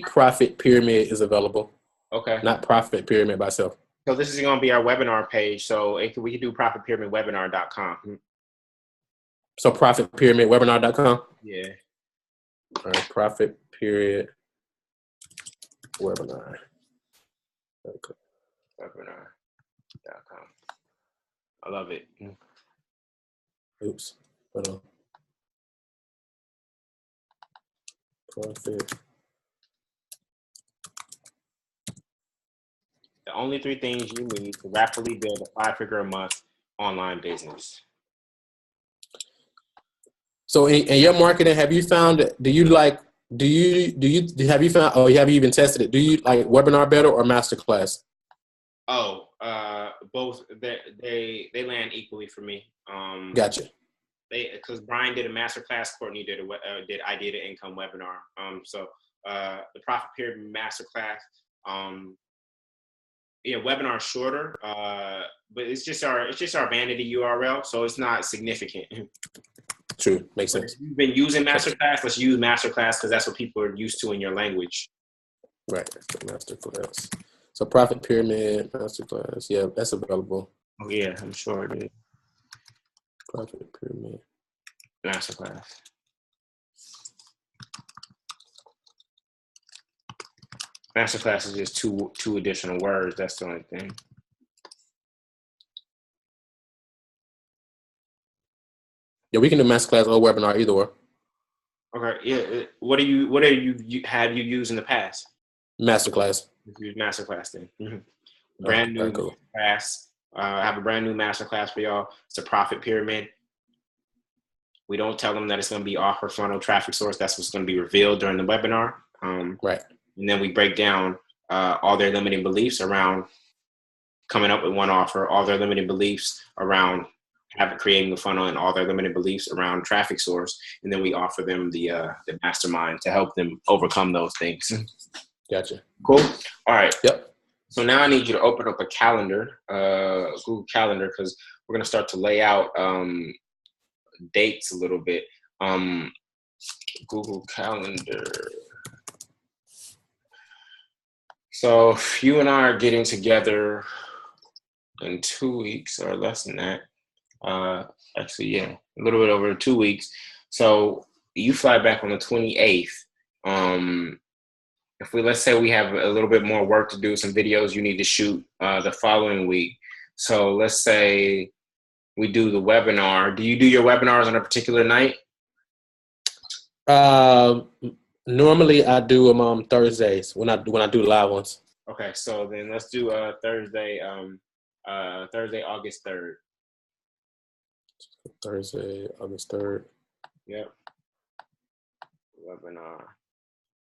profit pyramid is available. Okay. Not profit pyramid by itself. So this is going to be our webinar page. So we can do profitpyramidwebinar.com. So profitpyramidwebinar.com. Yeah. All right. Profit period webinar. Okay. Webinar.com. I love it. Oops. Hold on. Profit. The only three things you need to rapidly build a 5-figure a month online business. So in your marketing, have you found, have you found, or have you even tested it? Do you like webinar better or masterclass? Both. They land equally for me. Gotcha. Because Brian did a masterclass, Courtney did I did an income webinar. So the profit pyramid masterclass. Webinar is shorter, but it's just our vanity URL, so it's not significant. True, makes sense. If you've been using masterclass, let's use masterclass because that's what people are used to in your language. Right, masterclass. So profit pyramid masterclass, yeah, that's available. Oh yeah, I'm sure it is. Profit pyramid masterclass. Masterclass is just two additional words. That's the only thing. Yeah, we can do masterclass or webinar, either or. Okay. Yeah. What have you used in the past? Masterclass. Use masterclass then. Mm-hmm. Brand new class. I have a brand new masterclass for y'all. It's a profit pyramid. We don't tell them that it's going to be offer, funnel, traffic source. That's what's going to be revealed during the webinar. Right. And then we break down all their limiting beliefs around coming up with one offer, all their limiting beliefs around creating a funnel, and all their limiting beliefs around traffic source. And then we offer them the mastermind to help them overcome those things. Gotcha. Cool. All right. Yep. So now I need you to open up a calendar, Google Calendar, because we're going to start to lay out dates a little bit. Google Calendar. So if you and I are getting together in 2 weeks or less than that. Actually, yeah, a little bit over 2 weeks. So you fly back on the 28th. Let's say we have a little bit more work to do, some videos you need to shoot the following week. So let's say we do the webinar. Do you do your webinars on a particular night? Normally I do them on Thursdays when I do live ones. Okay, so then let's do Thursday, Thursday, August 3rd. Thursday, August 3rd. Yep. Webinar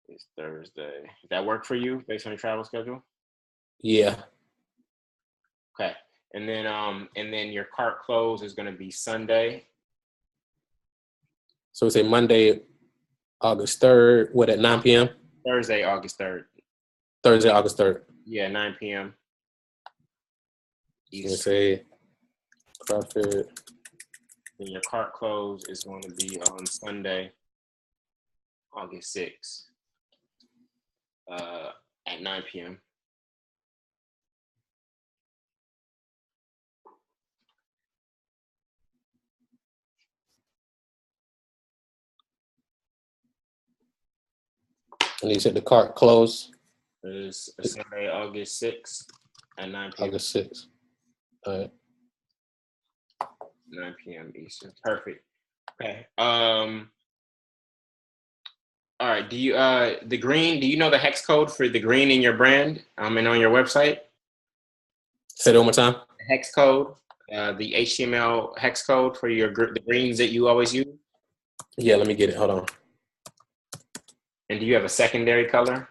is Thursday. Does that work for you based on your travel schedule? Yeah. Okay. And then your cart close is going to be Sunday. So we say Monday, August 3rd, what, at 9 p.m.? Thursday, August 3rd. Thursday, August 3rd. Yeah, 9 p.m. So we say profit. And your cart close is going to be on Sunday, August 6th, at 9 p.m. And you said the cart close? It's Sunday, August 6th at 9 p.m. August 6th. All right. 9 p.m. Eastern. Perfect. Okay. All right. Do you the green? Do you know the hex code for the green in your brand? And on your website. Say it one more time. The hex code, the HTML hex code for the greens that you always use. Yeah, let me get it. Hold on. And do you have a secondary color?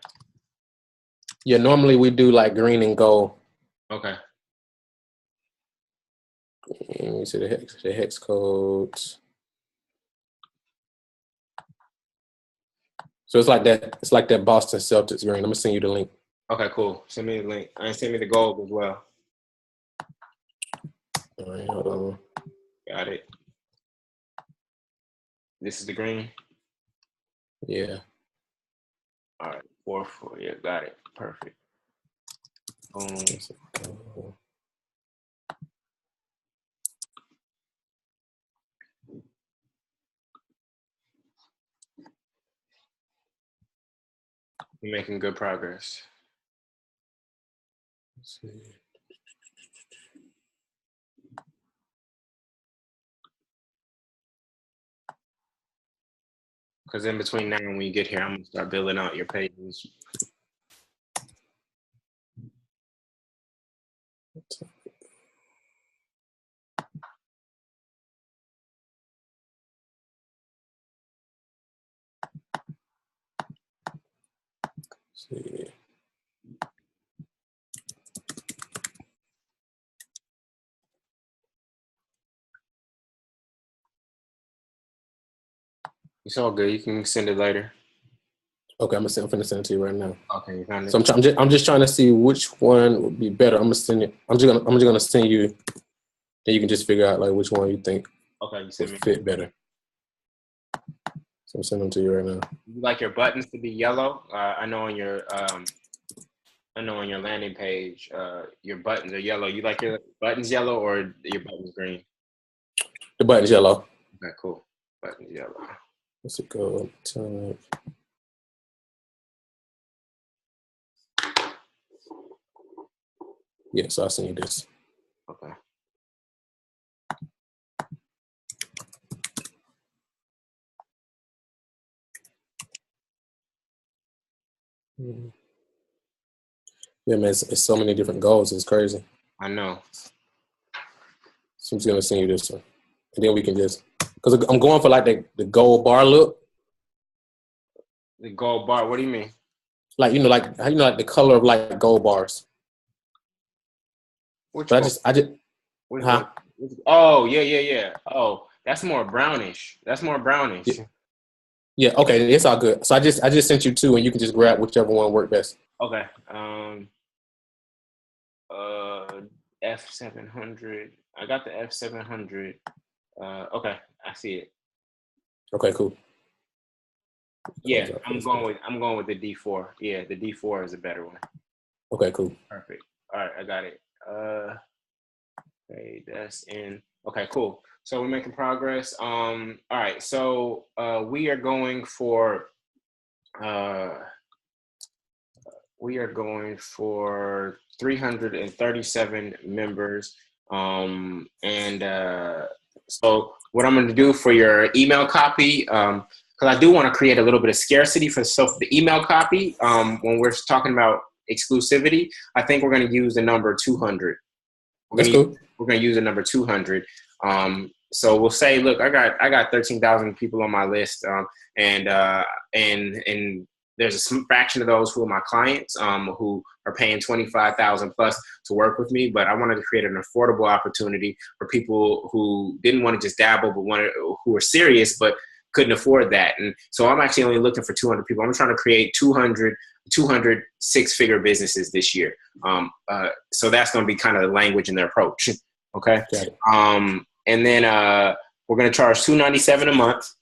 Yeah, normally we do like green and gold. Okay. Let me see the hex codes. So it's like that. It's like that Boston Celtics green. I'm gonna send you the link. Okay, cool. Send me the link. And send me the gold as well. All right, hold on. Got it. This is the green. Yeah. All right. 4-4. Yeah, got it. Perfect. You're making good progress. Let's see. Because in between now and when you get here, I'm gonna start building out your pages. Let's see. It's all good. You can send it later. Okay, I'm gonna send it to you right now. Okay, you found it. So I'm just trying to see which one would be better. I'm gonna send it. I'm just gonna send you. Then you can just figure out like which one you think Okay, you send would me. fit better. So I'm sending them to you right now. You like your buttons to be yellow? I know on your landing page, your buttons are yellow. You like your buttons yellow or your buttons green? The button's yellow. Okay, cool. Buttons yellow. Let's go. Time. Yeah, so I'll send you this. Okay. Mm-hmm. Yeah, man, it's so many different goals. It's crazy. I know. So I'm just gonna send you this one, and then we can just because I'm going for like the gold bar look. The gold bar. What do you mean? Like like the color of like gold bars. Which but gold? I just Which huh? gold? Oh yeah. Oh, that's more brownish. That's more brownish. Yeah. Okay, it's all good. So I just sent you two, and you can just grab whichever one worked best. Okay. F700. I got the F700. Okay, I see it. Okay, cool. Yeah, I'm going with the D4. Yeah, the D4 is a better one. Okay, cool. Perfect. All right, I got it. Okay, that's in. Okay, cool. So we're making progress. All right, so we are going for we are going for 337 members. So what I'm going to do for your email copy, because I do want to create a little bit of scarcity for the email copy. When we're talking about exclusivity, I think we're going to use the number 200. That's cool. We're going to use the number 200. So we'll say, look, I got 13,000 people on my list, and there's a fraction of those who are my clients, who are paying 25,000 plus to work with me. But I wanted to create an affordable opportunity for people who didn't want to just dabble, but who are serious but couldn't afford that. And so I'm actually only looking for 200 people. I'm trying to create 200 six-figure businesses this year. So that's going to be kind of the language and the approach. Okay. And then we're going to charge $297 a month.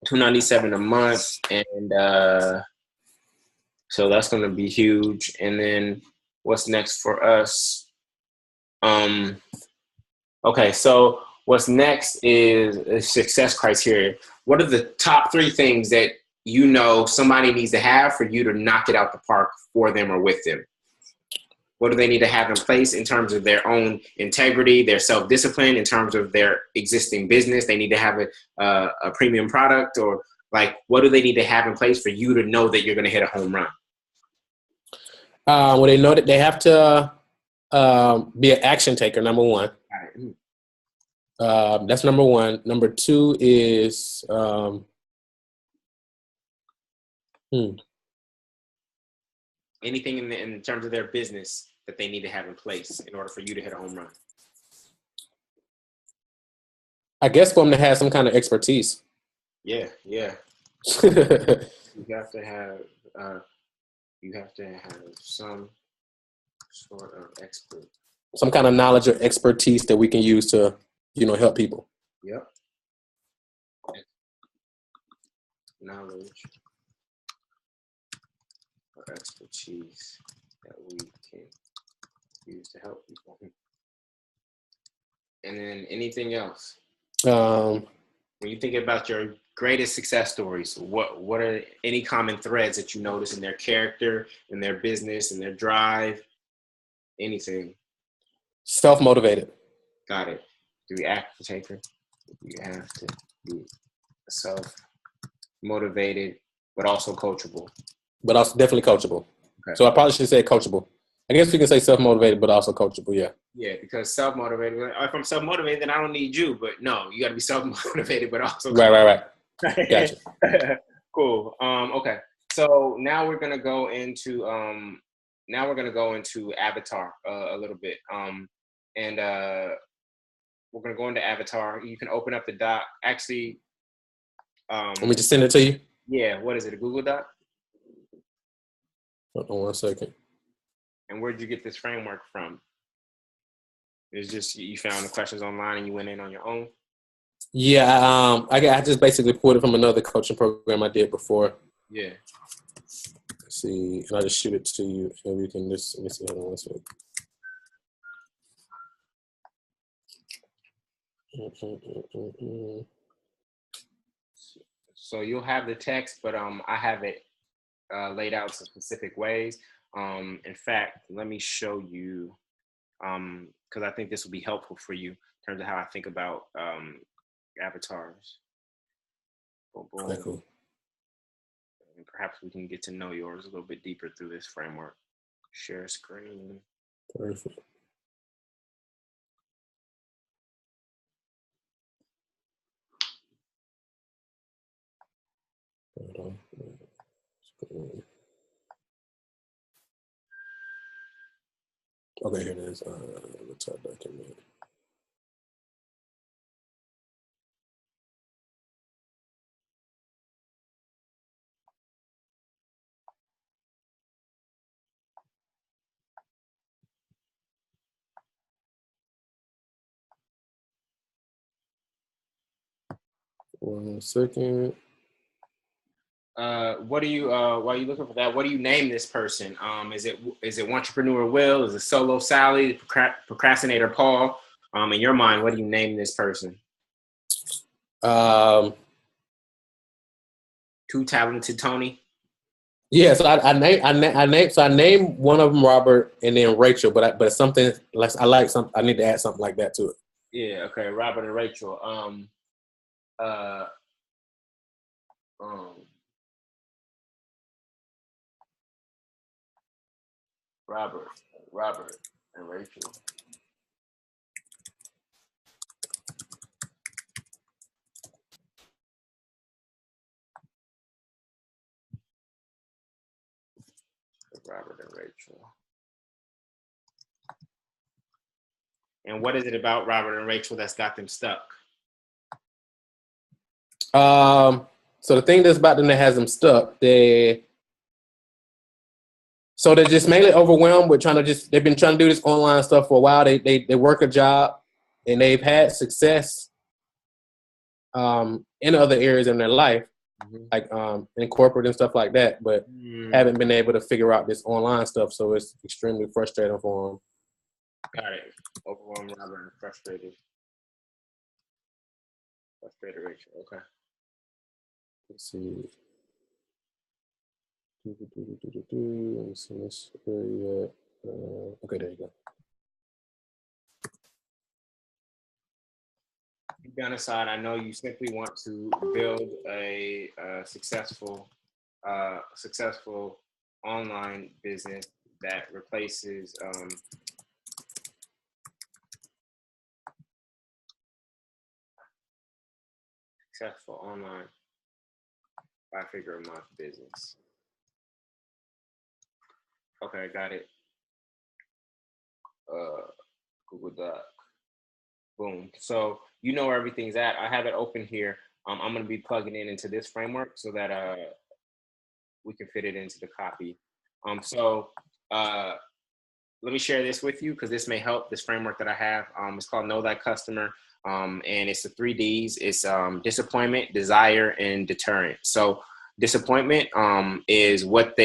$297 a month, and so that's going to be huge. And then what's next for us? Okay, so what's next is success criteria. What are the top 3 things that you know somebody needs to have for you to knock it out the park for them or with them? What do they need to have in place in terms of their own integrity, their self-discipline, in terms of their existing business? They need to have a premium product, or like, what do they need to have in place for you to know that you're going to hit a home run? Well, they know that they have to be an action taker, number one. That's number one. Number 2 is anything in terms of their business that they need to have in place in order for you to hit a home run? I guess for them to have some kind of expertise. Yeah. You have to have some sort of expert. Some kind of knowledge or expertise that we can use to, help people. Yep. Knowledge or expertise that we can use to help people. And then anything else? When you think about your greatest success stories, what are any common threads that you notice in their character, in their business, in their drive? Anything? Self-motivated. Got it. Do we act the taker? You have to be self-motivated, but also coachable. But also definitely coachable. Okay. So I probably should say coachable. I guess we can say self-motivated, but also coachable, yeah. Yeah, because self-motivated, if I'm self-motivated, then I don't need you. But no, you got to be self-motivated, but also Right. Gotcha. Cool. Okay. So now we're gonna go into Avatar a little bit. We're gonna go into Avatar. You can open up the doc. Actually, let me just send it to you. Yeah. What is it? A Google Doc? Hold on 1 second. And where'd you get this framework from? It's just you found the questions online and you went in on your own? Yeah, I just basically pulled it from another coaching program I did before. Yeah. Let's see, and I'll just shoot it to you, and we can just let me see. Hold on 1 second. So you'll have the text, but I have it laid out some specific ways. In fact, let me show you, because I think this will be helpful for you in terms of how I think about avatars. Boom, boom. Okay, cool. And perhaps we can get to know yours a little bit deeper through this framework. Share screen. Perfect. Hold on. Okay, here it is. Avatar document. One second. What do you while you're looking for that, what do you name this person? Is it entrepreneur Will? Is it solo Sally? Procrastinator Paul? In your mind, what do you name this person? Too talented Tony? Yeah, so I named one of them Robert and then Rachel, but it's something like I need to add something like that to it. Yeah. Okay. Robert and Rachel. Uh. Um. Robert. Robert and Rachel. Robert and Rachel. And what is it about Robert and Rachel that's got them stuck? So the thing that's about them that has them stuck, they're just mainly overwhelmed with they've been trying to do this online stuff for a while. They work a job and they've had success in other areas in their life, like in corporate and stuff like that, but haven't been able to figure out this online stuff. So it's extremely frustrating for them. Got it. Overwhelmed, Robert, and frustrated. Frustrated Rachel. Okay. Let's see. Let me see this area. Okay, there you go. Deep down inside, I know you simply want to build a successful online business that replaces successful online 5-figure a month business. Okay, got it. Google Doc. Boom. So you know where everything's at. I have it open here. I'm going to be plugging it into this framework so that we can fit it into the copy. So let me share this with you because this may help. This framework that I have, it's called Know Thy Customer, and it's the 3 Ds. It's disappointment, desire, and deterrent. So disappointment is what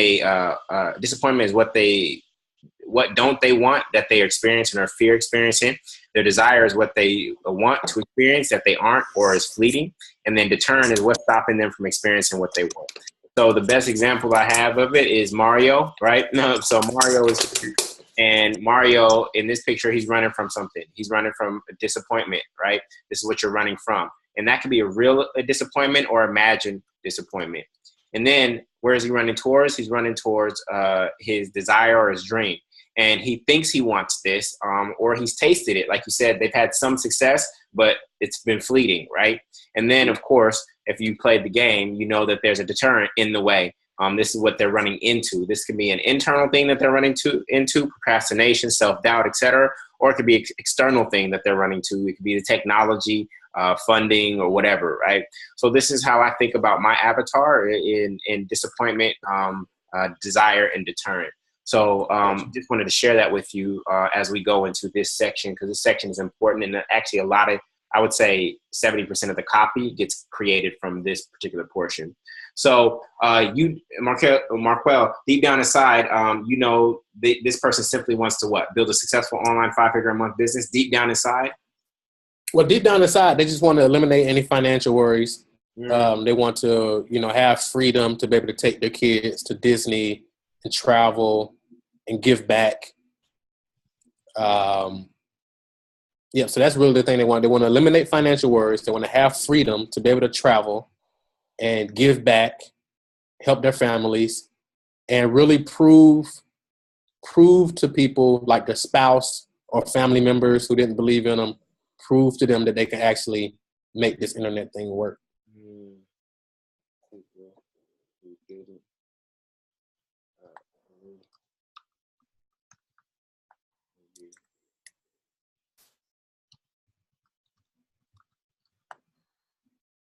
what don't they want that they are experiencing or fear experiencing. Their desire is what they want to experience that they aren't or is fleeting. And then deterrent is what's stopping them from experiencing what they want. So the best example I have of it is Mario, right? So Mario and Mario in this picture, he's running from something. He's running from a disappointment, right? This is what you're running from. And that could be a real disappointment or imagined disappointment. And then where is he running towards? He's running towards his desire or his dream. And he thinks he wants this, or he's tasted it. Like you said, they've had some success, but it's been fleeting, right? And then, of course, if you played the game, you know that there's a deterrent in the way. This is what they're running into. This could be an internal thing that they're running into, procrastination, self-doubt, etc. Or it could be an external thing that they're running to. It could be the technology, funding, or whatever, right? So this is how I think about my avatar in disappointment, desire, and deterrent. So just wanted to share that with you as we go into this section, because this section is important. And actually a lot of, I would say 70% of the copy gets created from this particular portion. So Marquel, deep down inside, you know, this person simply wants to what? Build a successful online 5-figure a month business deep down inside? Well, deep down inside, they just want to eliminate any financial worries. They want to, have freedom to be able to take their kids to Disney and travel and give back. So that's really the thing they want. They want to eliminate financial worries. They want to have freedom to be able to travel and give back, help their families, and really prove to people like their spouse or family members who didn't believe in them, prove to them that they can actually make this internet thing work.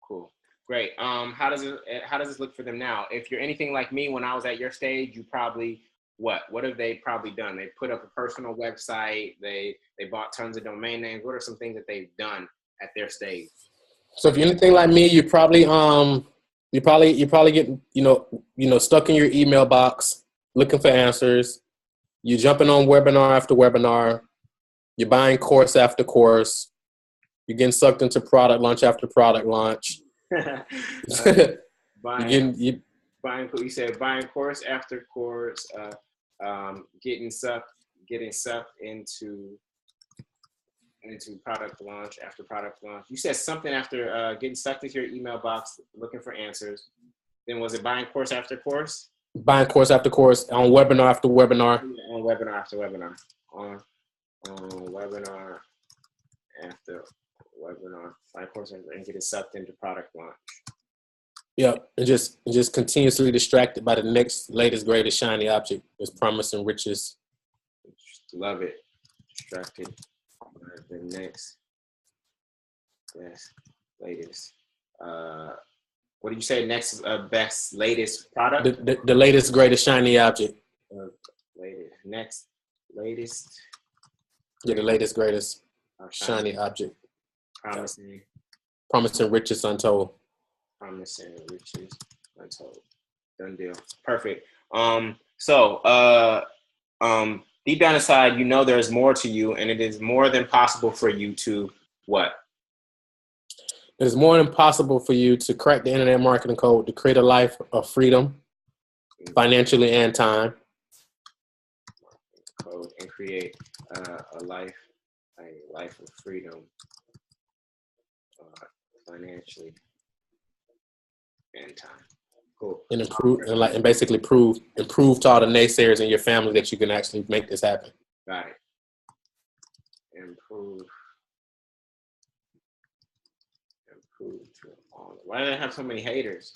Cool. Great. How does this look for them now? If you're anything like me, when I was at your stage, you probably what have they probably done? They put up a personal website. They bought tons of domain names. What are some things that they've done at their stage? So if you're anything like me, you probably get stuck in your email box looking for answers. You're jumping on webinar after webinar. You're buying course after course. You're getting sucked into product launch after product launch. You said buying course after course, getting sucked into product launch after product launch. You said something after getting sucked into your email box, looking for answers. Then was it buying course after course? Buying course after course, on webinar after webinar. On webinar after webinar. On webinar after webinar. Buying course and getting sucked into product launch. Yep, and just continuously distracted by the next latest, greatest, shiny object. There's promise and riches. Love it. Distracted by the next best, latest. What did you say? Next best, latest product? The latest, greatest, shiny object. Next, latest. Yeah, the latest, greatest, shiny object. Promising riches untold. Promising riches untold. Done deal. Perfect. Deep down inside, you know there's more to you, and it is more than possible for you to what? It is more than possible for you to crack the internet marketing code to create a life of freedom, financially and time. Code and create a life of freedom, financially and time. Cool. And basically prove to all the naysayers in your family that you can actually make this happen. Got it. Improve to all. Why do they have so many haters?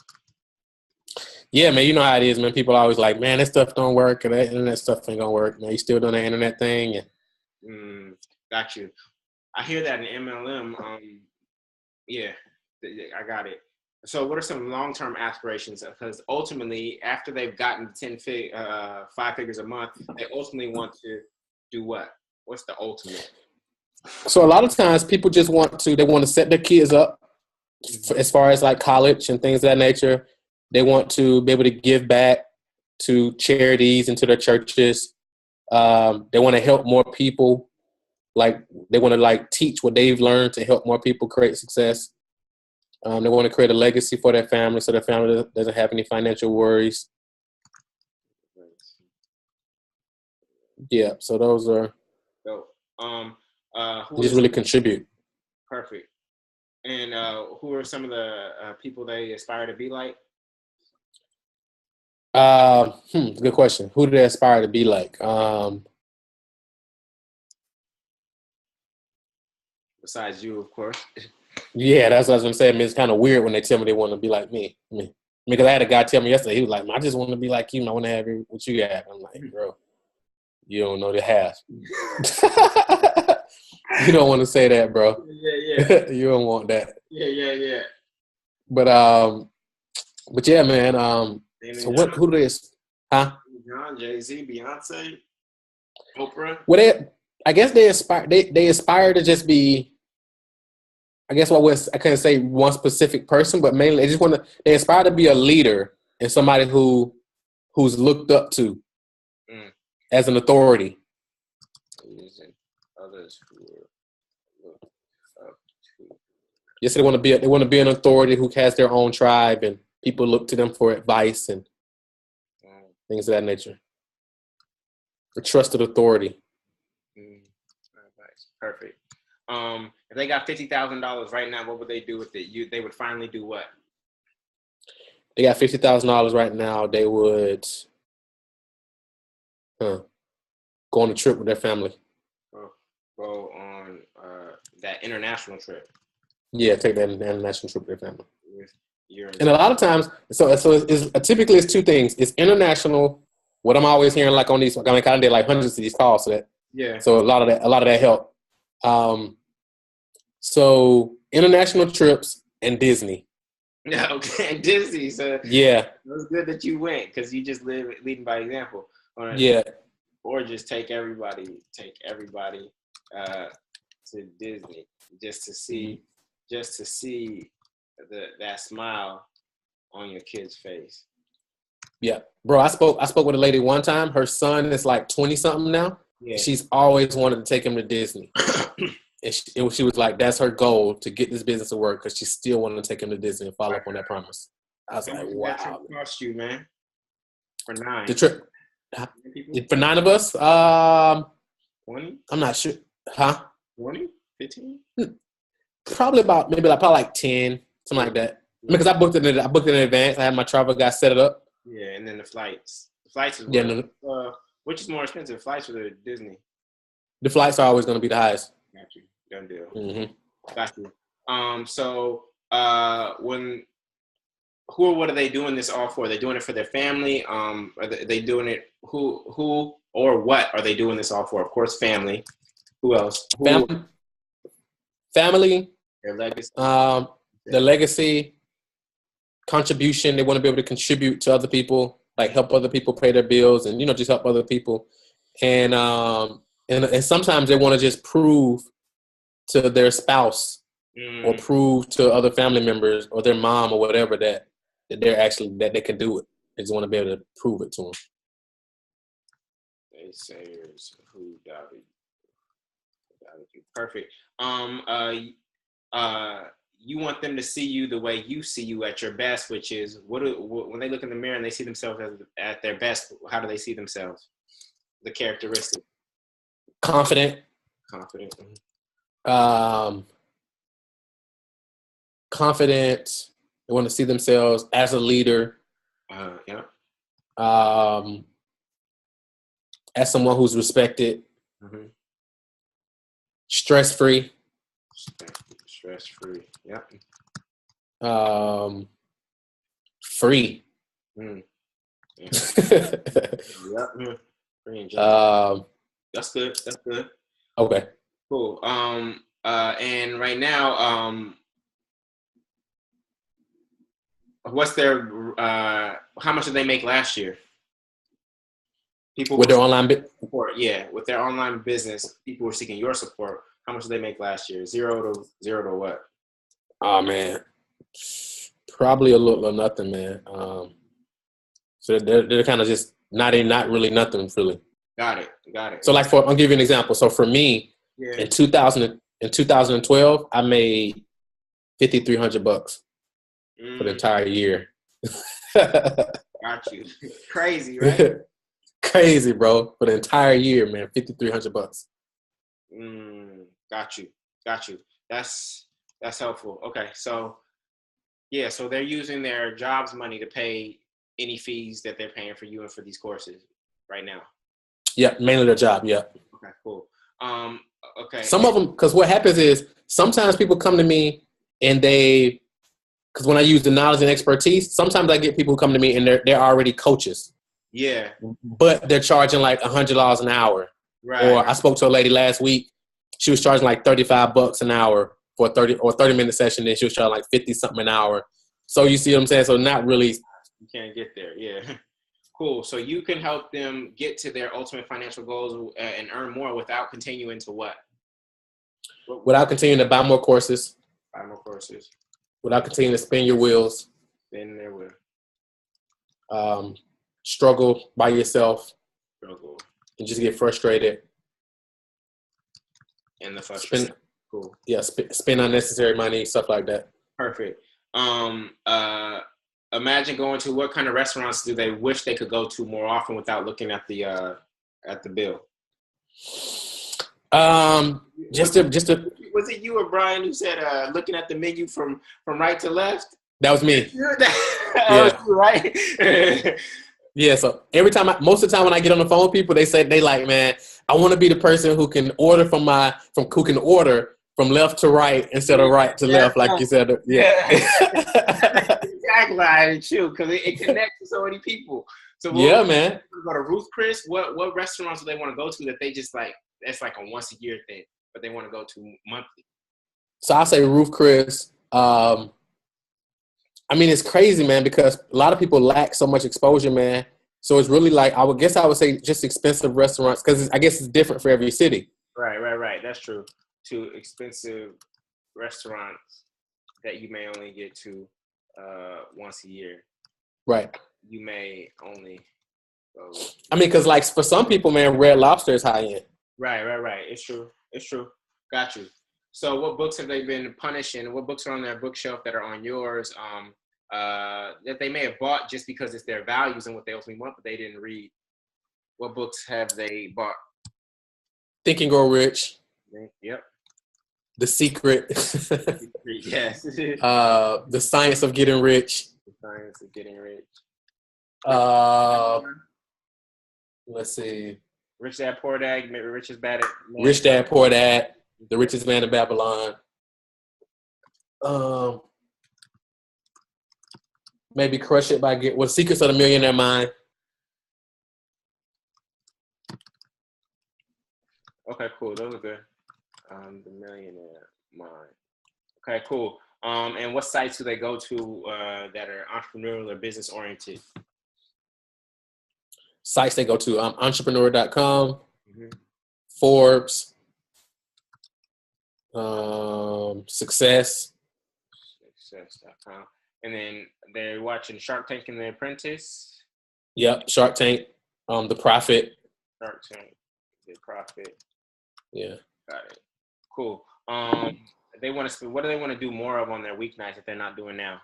Yeah, man, you know how it is, man. People are always like, man, this stuff don't work, or that internet stuff ain't gonna work. Man, you still doing the internet thing? Got you. I hear that in MLM. Yeah, I got it. So what are some long-term aspirations? Because ultimately, after they've gotten 5 figures a month, they ultimately want to do what? What's the ultimate? So a lot of times people just want to set their kids up as far as like college and things of that nature. They want to be able to give back to charities and to their churches. They want to help more people. Like they want to like teach what they've learned to help more people create success. They want to create a legacy for their family so their family doesn't have any financial worries. Yeah, so those are just really contribute. Perfect. And who are some of the people they aspire to be like? Good question. Who do they aspire to be like? Besides you, of course. Yeah, that's what I was gonna say. I mean, it's kind of weird when they tell me they want to be like me. Because I had a guy tell me yesterday, he was like, I just want to be like you. I want to have what you got. I'm like, bro, you don't know the half. You don't want to say that, bro. Yeah. You don't want that. Yeah. But yeah, man. So who do they? Huh? John, Jay-Z, Beyonce, Oprah. Well, I guess they aspire. They aspire to just be. I guess I can't say one specific person, but mainly they aspire to be a leader and somebody who's looked up to as an authority. Others who are looked up to. Yes, they want to be an authority who has their own tribe and people look to them for advice and things of that nature. A trusted authority. Perfect. If they got $50,000 right now, what would they do with it? They would finally do what? They got $50,000 right now. They would go on a trip with their family. Go on that international trip. Yeah, take that international trip with their family. And a lot of times, typically it's two things. It's international. What I'm always hearing, like on these, I kind of did like hundreds of these calls, so a lot of that help. So international trips and Disney. Yeah, okay, and Disney. So yeah, it was good that you went because you just leading by example. Yeah, or just take everybody to Disney just to see that smile on your kid's face. Yeah, bro. I spoke with a lady one time. Her son is like 20 something now. Yeah. She's always wanted to take him to Disney. And she was like, that's her goal, to get this business to work, because she still wanted to take him to Disney and follow up on that promise. I was How like, much did that trip wow. cost you, man? For 9 The trip people? for 9 of us. 20? I'm not sure, huh? 20? 15? Probably about probably like 10, something like that. Yeah. Because I booked it in advance. I had my travel guy set it up. Yeah, and then the flights. The flights is Yeah, what? no, Which is more expensive, flights or the Disney? the flights are always going to be the highest. Got you. Done deal. Mm-hmm. Got you. So when who or what are they doing this all for? Are they doing it for their family? Are they doing it? Who or what are they doing this all for? Of course, family. Who else? Family. Their legacy. The legacy, contribution. They want to be able to contribute to other people, like help other people pay their bills, and just help other people. And sometimes they want to just prove to their spouse or prove to other family members or their mom or whatever that they're actually that they can do it. They just want to be able to prove it to them. They sayers who doubted you. Perfect. You want them to see you the way you see you at your best, which is when they look in the mirror and they see themselves at their best. How do they see themselves? The characteristic. Confident. Confident. They want to see themselves as a leader. Yeah. As someone who's respected. Mm-hmm. Stress-free. Stress-free. Yeah. Free. Mm. Yeah. Free. That's good. Okay. Cool. And right now, what's their how much did they make last year? People with their online support, with their online business, people were seeking your support. How much did they make last year? Zero to what? Oh man, probably a little or nothing, man. So they're kind of just not really nothing really. Got it. So like I'll give you an example. So for me, in 2012, I made $5,300 for the entire year. Got you. Crazy, right? Crazy, bro. For the entire year, man, $5,300. Got you. That's helpful. Okay, so so they're using their jobs money to pay any fees that they're paying for you and for these courses right now. Yeah, mainly their job. Yeah. Okay, cool. Okay. Some of them, because what happens is sometimes people come to me and because when I use the knowledge and expertise, sometimes I get people who come to me and they're already coaches. Yeah. But they're charging like $100 an hour. Right. Or I spoke to a lady last week. She was charging like $35 an hour for a 30-minute session. Then she was charging like 50 something an hour. So you see what I'm saying? So not really. You can't get there. Yeah. Cool. So you can help them get to their ultimate financial goals and earn more without continuing to what? Without continuing to buy more courses. Without continuing to spin your wheels. Spin their wheel. Struggle by yourself. And just get frustrated. And the frustration. Cool. Yeah, spend unnecessary money, stuff like that. Perfect. Imagine going to what kind of restaurants do they wish they could go to more often without looking at the bill? Was it you or Brian who said looking at the menu from right to left? That was me. Yeah. Right. Yeah, so most of the time when I get on the phone with people, they like, man, I want to be the person who can order from left to right instead of right to left, like you said. Yeah. Exactly, true, because it connects to so many people. So man. Go to Ruth Chris. What restaurants do they want to go to that they just like? That's like a once a year thing, but they want to go to monthly. So I say Ruth Chris. I mean, it's crazy, man, because a lot of people lack so much exposure, man. So it's really like, I would say just expensive restaurants, because I guess it's different for every city. Right. That's true. To expensive restaurants that you may only get to once a year. Right. You may only go. I mean, because like for some people, man, Red Lobster is high end. Right. It's true. Got you. So what books have they been punishing? What books are on their bookshelf that are on yours that they may have bought just because it's their values and what they ultimately want, but they didn't read. What books have they bought? Think and Grow Rich. Yep. The Secret. Yes. The Science of Getting Rich. The Science of Getting Rich. Let's see. Rich Dad Poor Dad. Rich is Bad at Man. Rich Dad Poor Dad. The Richest Man in Babylon. Maybe Crush It by Secrets of the Millionaire Mind. Okay, cool. Those are good. The Millionaire Mind. Okay, cool. And what sites do they go to that are entrepreneurial or business oriented? Sites they go to entrepreneur.com, Forbes, Success.com. And then they're watching Shark Tank and The Apprentice. Yep, Shark Tank, The Profit. Shark Tank, The Profit. Yeah. Got it. Cool. They want to. What do they want to do more of on their weeknights that they're not doing now?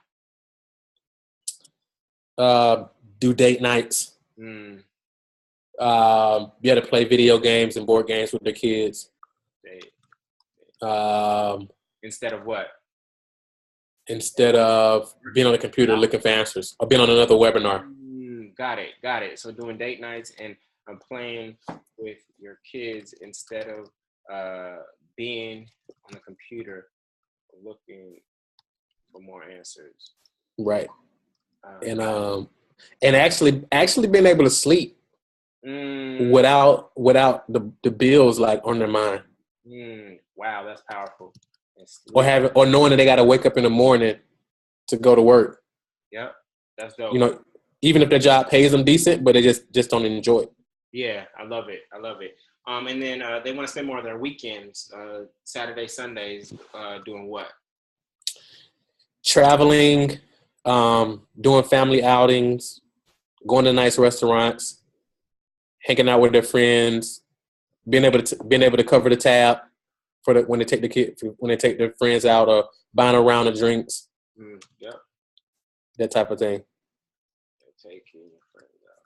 Do date nights. Be able to play video games and board games with their kids. Instead of what? Instead of being on the computer looking for answers or being on another webinar. Got it. So doing date nights and playing with your kids instead of being on the computer looking for more answers. Right. And actually being able to sleep without the bills like on their mind. Wow, that's powerful. Or knowing that they got to wake up in the morning to go to work. Yep, that's dope. You know, even if their job pays them decent, but they just don't enjoy it. Yeah, I love it. And then they want to spend more of their weekends, Saturday, Sundays, doing what? Traveling, doing family outings, going to nice restaurants, hanging out with their friends, being able to cover the tab for when they take their friends out or buying a round of drinks. Yep. That type of thing. Taking your friends out.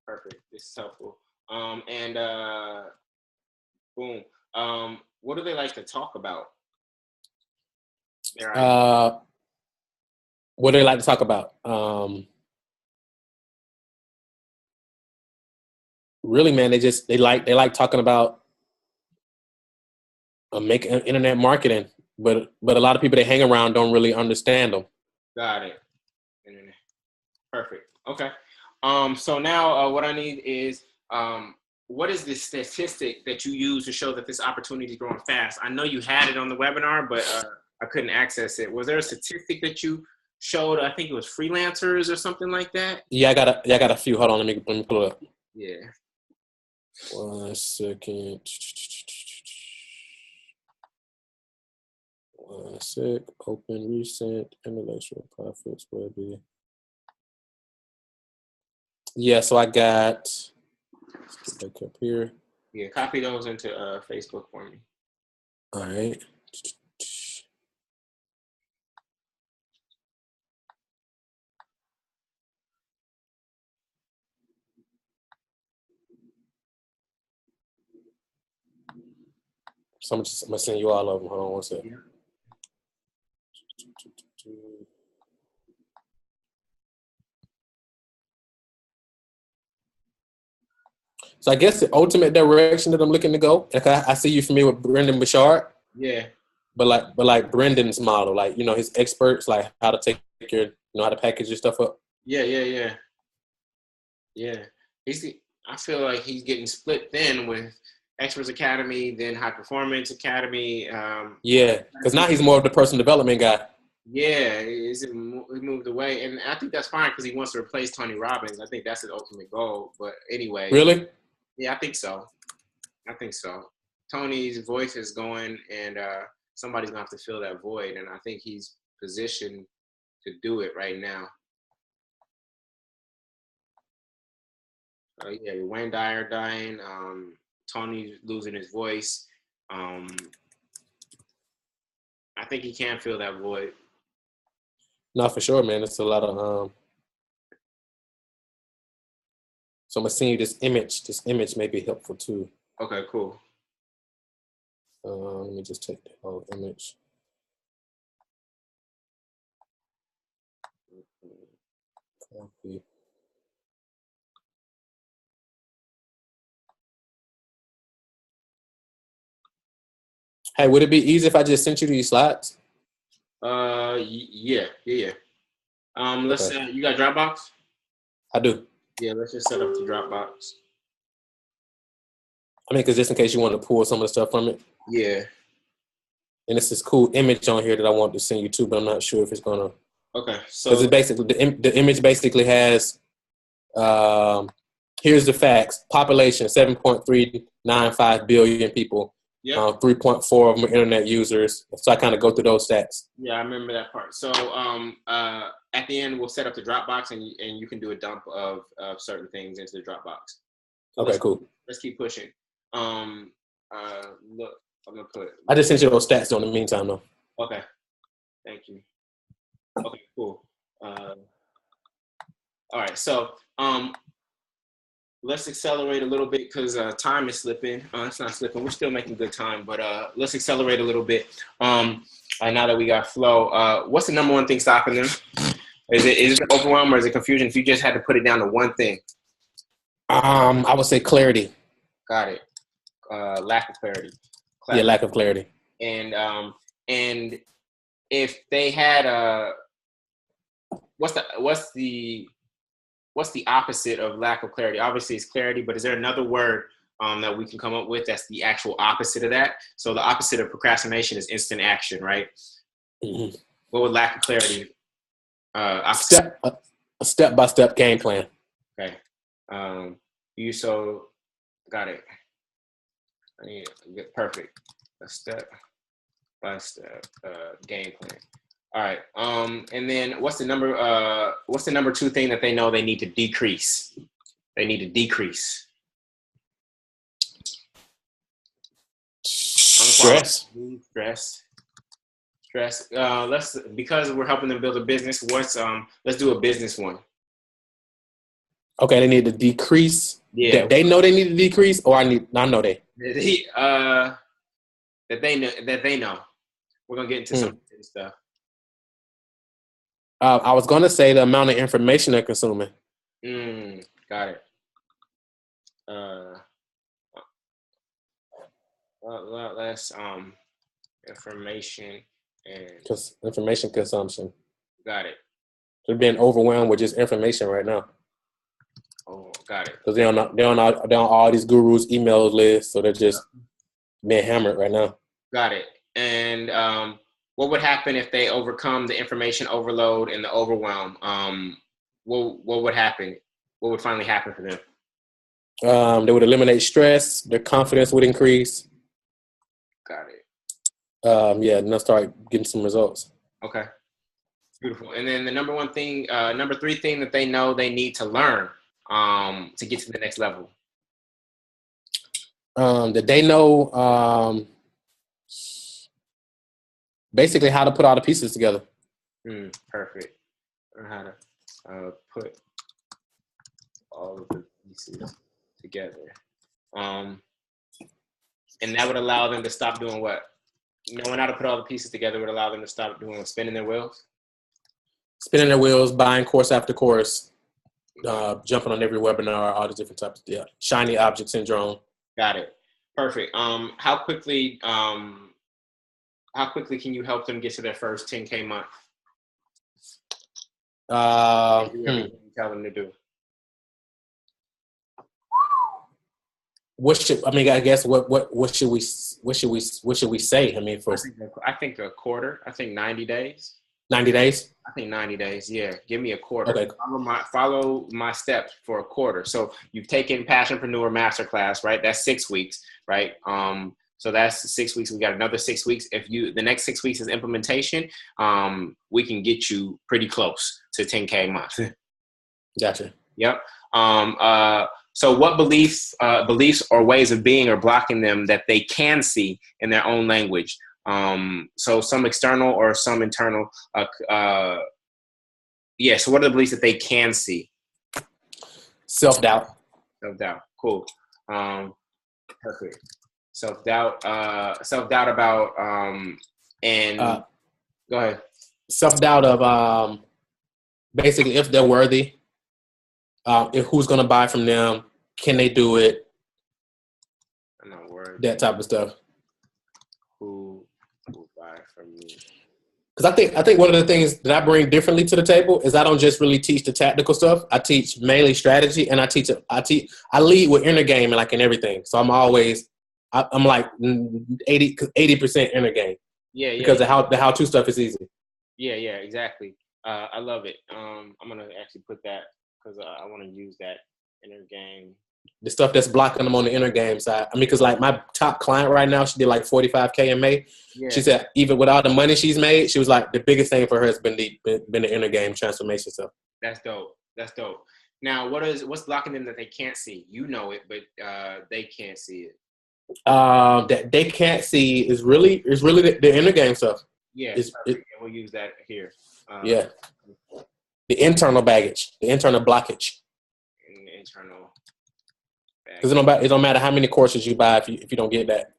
Perfect. This is helpful. Boom. What do they like to talk about? What do they like to talk about? Really, man, they like talking about making internet marketing, but a lot of people they hang around don't really understand them. Got it. Perfect. Okay. So now what I need is what is this statistic that you use to show that this opportunity is growing fast? I know you had it on the webinar, but I couldn't access it. Was there a statistic that you showed? I think it was freelancers or something like that. Yeah, I got a few. Hold on, let me pull it up. Yeah. 1 second. 1 sec. Open recent intellectual profits. Where be? Yeah, so I got. Back up here. Yeah, copy those into Facebook for me. All right. So I'm gonna send you all of them. Hold on 1 second. Yeah. So I guess the ultimate direction that I'm looking to go, like I see you familiar with Brendan Bouchard. Yeah. But like Brendan's model, like, you know, his experts, like how to take your, how to package your stuff up. Yeah. I feel like he's getting split thin with Experts Academy, then High Performance Academy. Yeah, because now he's more of the personal development guy. Yeah, he moved away, and I think that's fine because he wants to replace Tony Robbins. I think that's his ultimate goal. But anyway, really, yeah, I think so. Tony's voice is going, and somebody's gonna have to fill that void, and I think he's positioned to do it right now. Yeah, Wayne Dyer dying, Tony's losing his voice. I think he can fill that void. No, for sure, man. It's a lot of so I'm gonna send you this image. This image may be helpful too. Okay, cool. Let me just take the whole image. Copy. Hey, would it be easy if I just sent you these slides? Yeah. Let's Okay. you got Dropbox? I do. Yeah, let's just set up the Dropbox. I mean, because just in case you want to pull some of the stuff from it. Yeah. And it's this cool image on here that I want to send you to, but I'm not sure if it's gonna. Okay. So because it basically the image basically has. Here's the facts: population 7.395 billion people. yeah. 3.4 of them are internet users. So I kind of go through those stats. Yeah, I remember that part. So at the end we'll set up the Dropbox and you can do a dump of certain things into the Dropbox. Okay, cool. Let's keep pushing. Look, I'm gonna put. I just sent you those stats though in the meantime though. Okay. Thank you. Okay, cool. All right, so let's accelerate a little bit because time is slipping. It's not slipping. We're still making good time, but let's accelerate a little bit. Now that we got flow, what's the number one thing stopping them? Is it overwhelm or is it confusion? If you just had to put it down to one thing. I would say clarity. Got it. Lack of clarity. Yeah, lack of clarity. And if they had what's the opposite of lack of clarity? Obviously, it's clarity, but is there another word that we can come up with that's the actual opposite of that? So the opposite of procrastination is instant action, right? Mm-hmm. What would lack of clarity? A step-by-step game plan. Okay. Got it. I need get perfect. A step-by-step game plan. All right. And then what's the number two thing that they know they need to decrease? They need to decrease. Stress. Because we're helping them build a business. Let's do a business one. Okay, they need to decrease. Yeah. They know they need to decrease, or I know they. That they know. We're gonna get into some stuff. I was gonna say the amount of information they're consuming. Got it. Less information and information consumption. Got it. They're being overwhelmed with just information right now. Oh, got it. Because they're on all these gurus' email lists, so they're just being hammered right now. Got it. And what would happen if they overcome the information overload and the overwhelm? What would happen? What would finally happen for them? They would eliminate stress. Their confidence would increase. Got it. And they'll start getting some results. Okay. Beautiful. And then the number three thing that they know they need to learn to get to the next level. That they know basically how to put all the pieces together. Perfect. Learn how to put all of the pieces together. And that would allow them to stop doing what? Knowing how to put all the pieces together would allow them to stop doing spinning their wheels? Spinning their wheels, buying course after course, jumping on every webinar, all the different types. Yeah, shiny object syndrome. Got it. Perfect. How quickly can you help them get to their first 10K month? You tell them to do. What should we say? I mean, I think a quarter. I think 90 days. 90 days? I think 90 days. Yeah, give me a quarter. Okay. Follow my steps for a quarter. So you've taken Passionpreneur Masterclass, right? That's 6 weeks, right? So that's 6 weeks. We got another 6 weeks. If the next 6 weeks is implementation, we can get you pretty close to 10K a month. Gotcha. Yep. So what beliefs or ways of being are blocking them that they can see in their own language? So some external or some internal Yeah. So what are the beliefs that they can see? Self-doubt. Self-doubt. Cool. Perfect. Self-doubt. Self-doubt about and go ahead. Self-doubt of basically if they're worthy, if who's gonna buy from them, can they do it? I'm not worried. That type of stuff. Who will buy from me? Because I think one of the things that I bring differently to the table is I don't just really teach the tactical stuff. I teach mainly strategy, and I lead with inner game and like in everything. So I'm like 80% inner game. Yeah, yeah. Because the how-to stuff is easy. Yeah, exactly. I love it. I'm gonna actually put that because I want to use that inner game. The stuff that's blocking them on the inner game side. I mean, because like my top client right now, she did like $45K in May. Yeah. She said even with all the money she's made, she was like the biggest thing for her has been the inner game transformation stuff. That's dope. Now, what's blocking them that they can't see? You know it, but they can't see it. That they can't see is really the inner game stuff. Yeah, we'll use that here. Yeah, the internal baggage, the internal blockage. Internal. Because it don't matter how many courses you buy if you don't get that.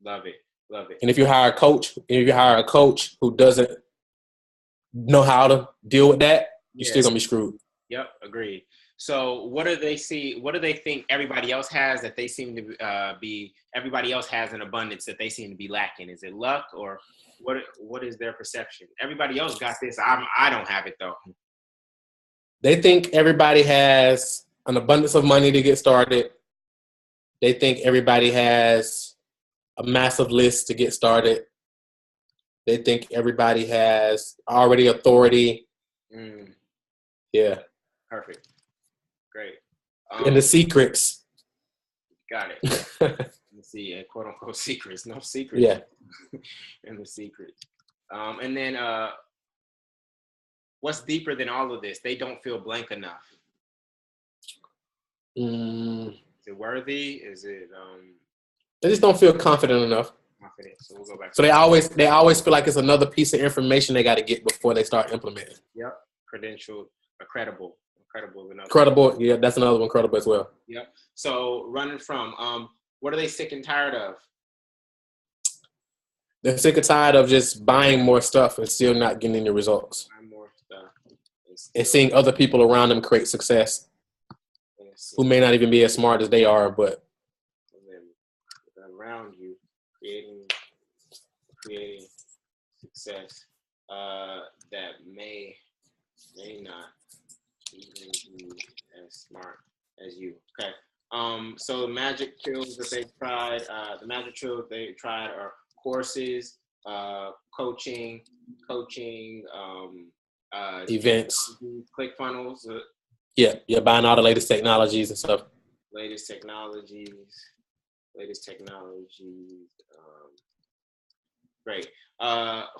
Love it. And if you hire a coach who doesn't know how to deal with that, you're still gonna be screwed. Yep, agreed. So what do they see? What do they think everybody else has that they seem to everybody else has in abundance that they seem to be lacking? Is it luck or what is their perception? Everybody else got this. I don't have it though. They think everybody has an abundance of money to get started. They think everybody has a massive list to get started. They think everybody has already authority. Yeah. Perfect. Great. And the secrets. Got it. Let's see, quote unquote secrets. No secrets. Yeah. And the secret. And then what's deeper than all of this? They don't feel blank enough. Is it worthy? Is it they just don't feel confident enough. So we'll go back. So they always feel like it's another piece of information they got to get before they start implementing. Yep. Credentialed, credible is another. Credible, yeah, that's another one. Credible as well. Yep. So running from what are they sick and tired of? They're sick and tired of just buying more stuff and still not getting any results. Buying more stuff. And seeing other people around them create success who may not even be as smart as they are, but around you creating success that may not even be as smart as you. Okay. So the magic tools that they tried, are courses, coaching, events, ClickFunnels. Yeah, buying all the latest technologies and stuff. Latest technologies. Great.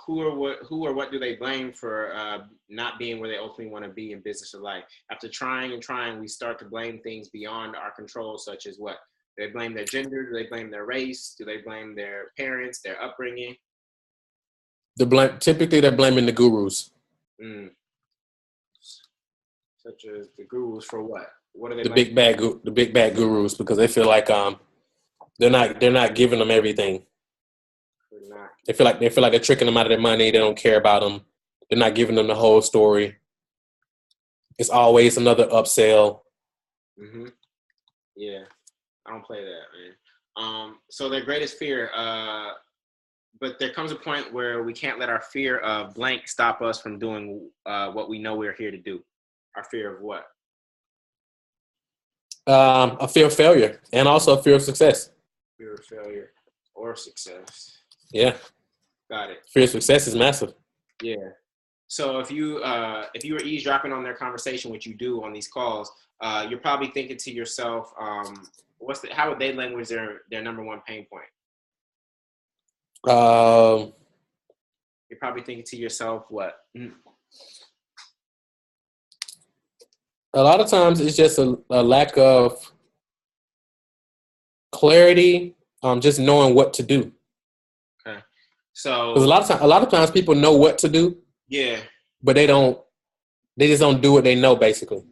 Who or what do they blame for not being where they ultimately want to be in business or life? After trying, we start to blame things beyond our control, such as what? Do they blame their gender? Do they blame their race? Do they blame their parents, their upbringing? Typically, they're blaming the gurus. Such as the gurus for what? What are they? The big bad gurus, because they feel like they're not giving them everything. They feel like they're tricking them out of their money. They don't care about them. They're not giving them the whole story. It's always another upsell. Yeah, I don't play that, man. So their greatest fear, but there comes a point where we can't let our fear of blank stop us from doing what we know we're here to do. Our fear of what? A fear of failure and also a fear of success. Fear of failure or success. Yeah. Got it. Fear of success is massive. Yeah. So if you were eavesdropping on their conversation, which you do on these calls, you're probably thinking to yourself, how would they language their number one pain point? You're probably thinking to yourself, what? A lot of times it's just a lack of clarity, just knowing what to do. Okay. So because a lot of times people know what to do. Yeah. But they don't They just don't do what they know, basically.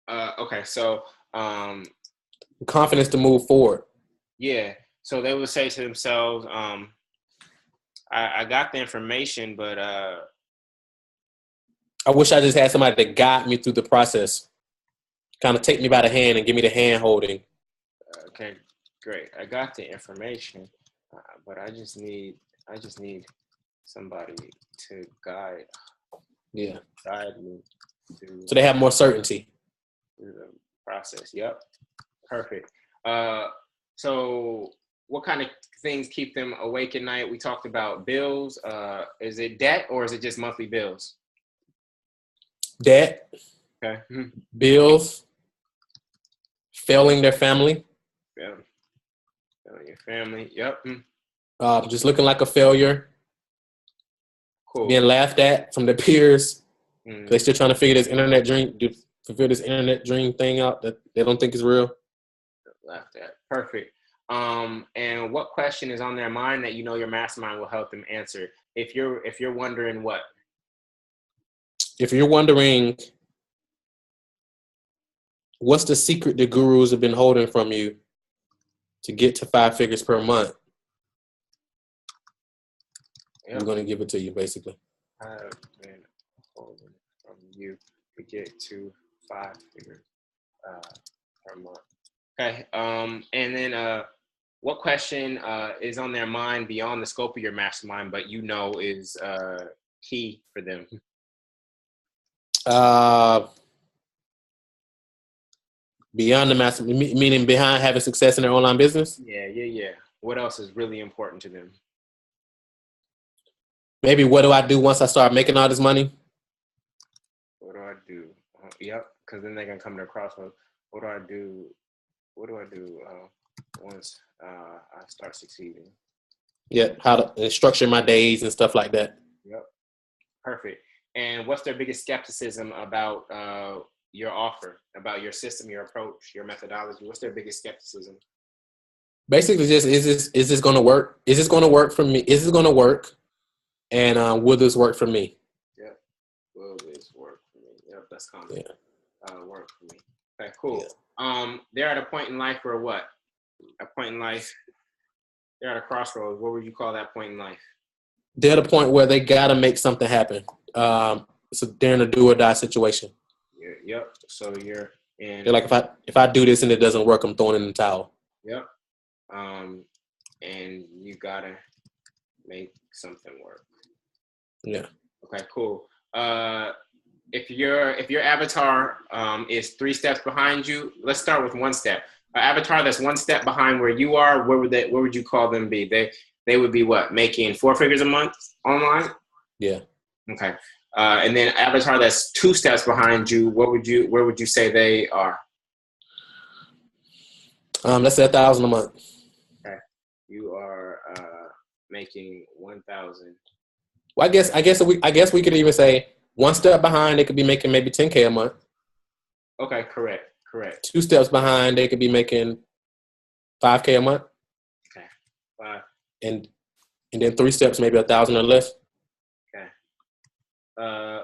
Okay, so Confidence to move forward. yeah, so they would say to themselves, I got the information, but I wish I just had somebody that guide me through the process, kind of take me by the hand and give me the hand holding. okay, great. I got the information, but I just need somebody to guide Yeah. me through So they have more certainty. the process. Yep, perfect. So what kind of things keep them awake at night? We talked about bills. Is it debt or is it just monthly bills? Debt, Okay. bills, failing their family. Yeah. Your family. Yep. Just looking like a failure. Cool. Being laughed at from their peers. Mm. They're still trying to figure this internet dream thing out that they don't think is real. Laughed at. Perfect. And what question is on their mind that you know your mastermind will help them answer? If you're wondering what? If you're wondering what's the secret the gurus have been holding from you to get to 5 figures per month, Yep. we're going to give it to you, basically. I've been holding from you to get to 5 figures per month. Okay. And then what question is on their mind beyond the scope of your mastermind, but you know is key for them? Beyond the master, meaning behind having success in their online business? Yeah. What else is really important to them? Maybe what do I do once I start making all this money? What do I do? Yep, because then they're gonna come to a crossroads. What do I do? What do I do once I start succeeding? Yeah, how to structure my days and stuff like that. Yep, perfect. And what's their biggest skepticism about your offer, about your system, your approach, your methodology? What's their biggest skepticism? Basically, just is this going to work? Is this going to work for me? Is this going to work? And will this work for me? Yep, will this work for me? Yep, that's common. Work for me. Okay, cool. Yeah. They're at a point in life where what? A point in life. They're at a crossroads. What would you call that point in life? They're at a point where they got to make something happen. So they're in a do or die situation. Yep. So you're in. They're like, if I do this and it doesn't work, I'm throwing in the towel. Yep. And you gotta make something work. Yeah. Okay. Cool. If your avatar is 3 steps behind you, let's start with 1 step. An avatar that's 1 step behind where you are, where would you call them be? They would be what, making 4 figures a month online? Yeah. Okay. And then avatar that's 2 steps behind you, where would you say they are? Let's say 1,000 a month. Okay. You are making 1,000. Well, I guess we could even say 1 step behind, they could be making maybe 10K a month. Okay, correct. 2 steps behind, they could be making 5K a month. Okay, 5. And then 3 steps, maybe 1,000 or less. Okay.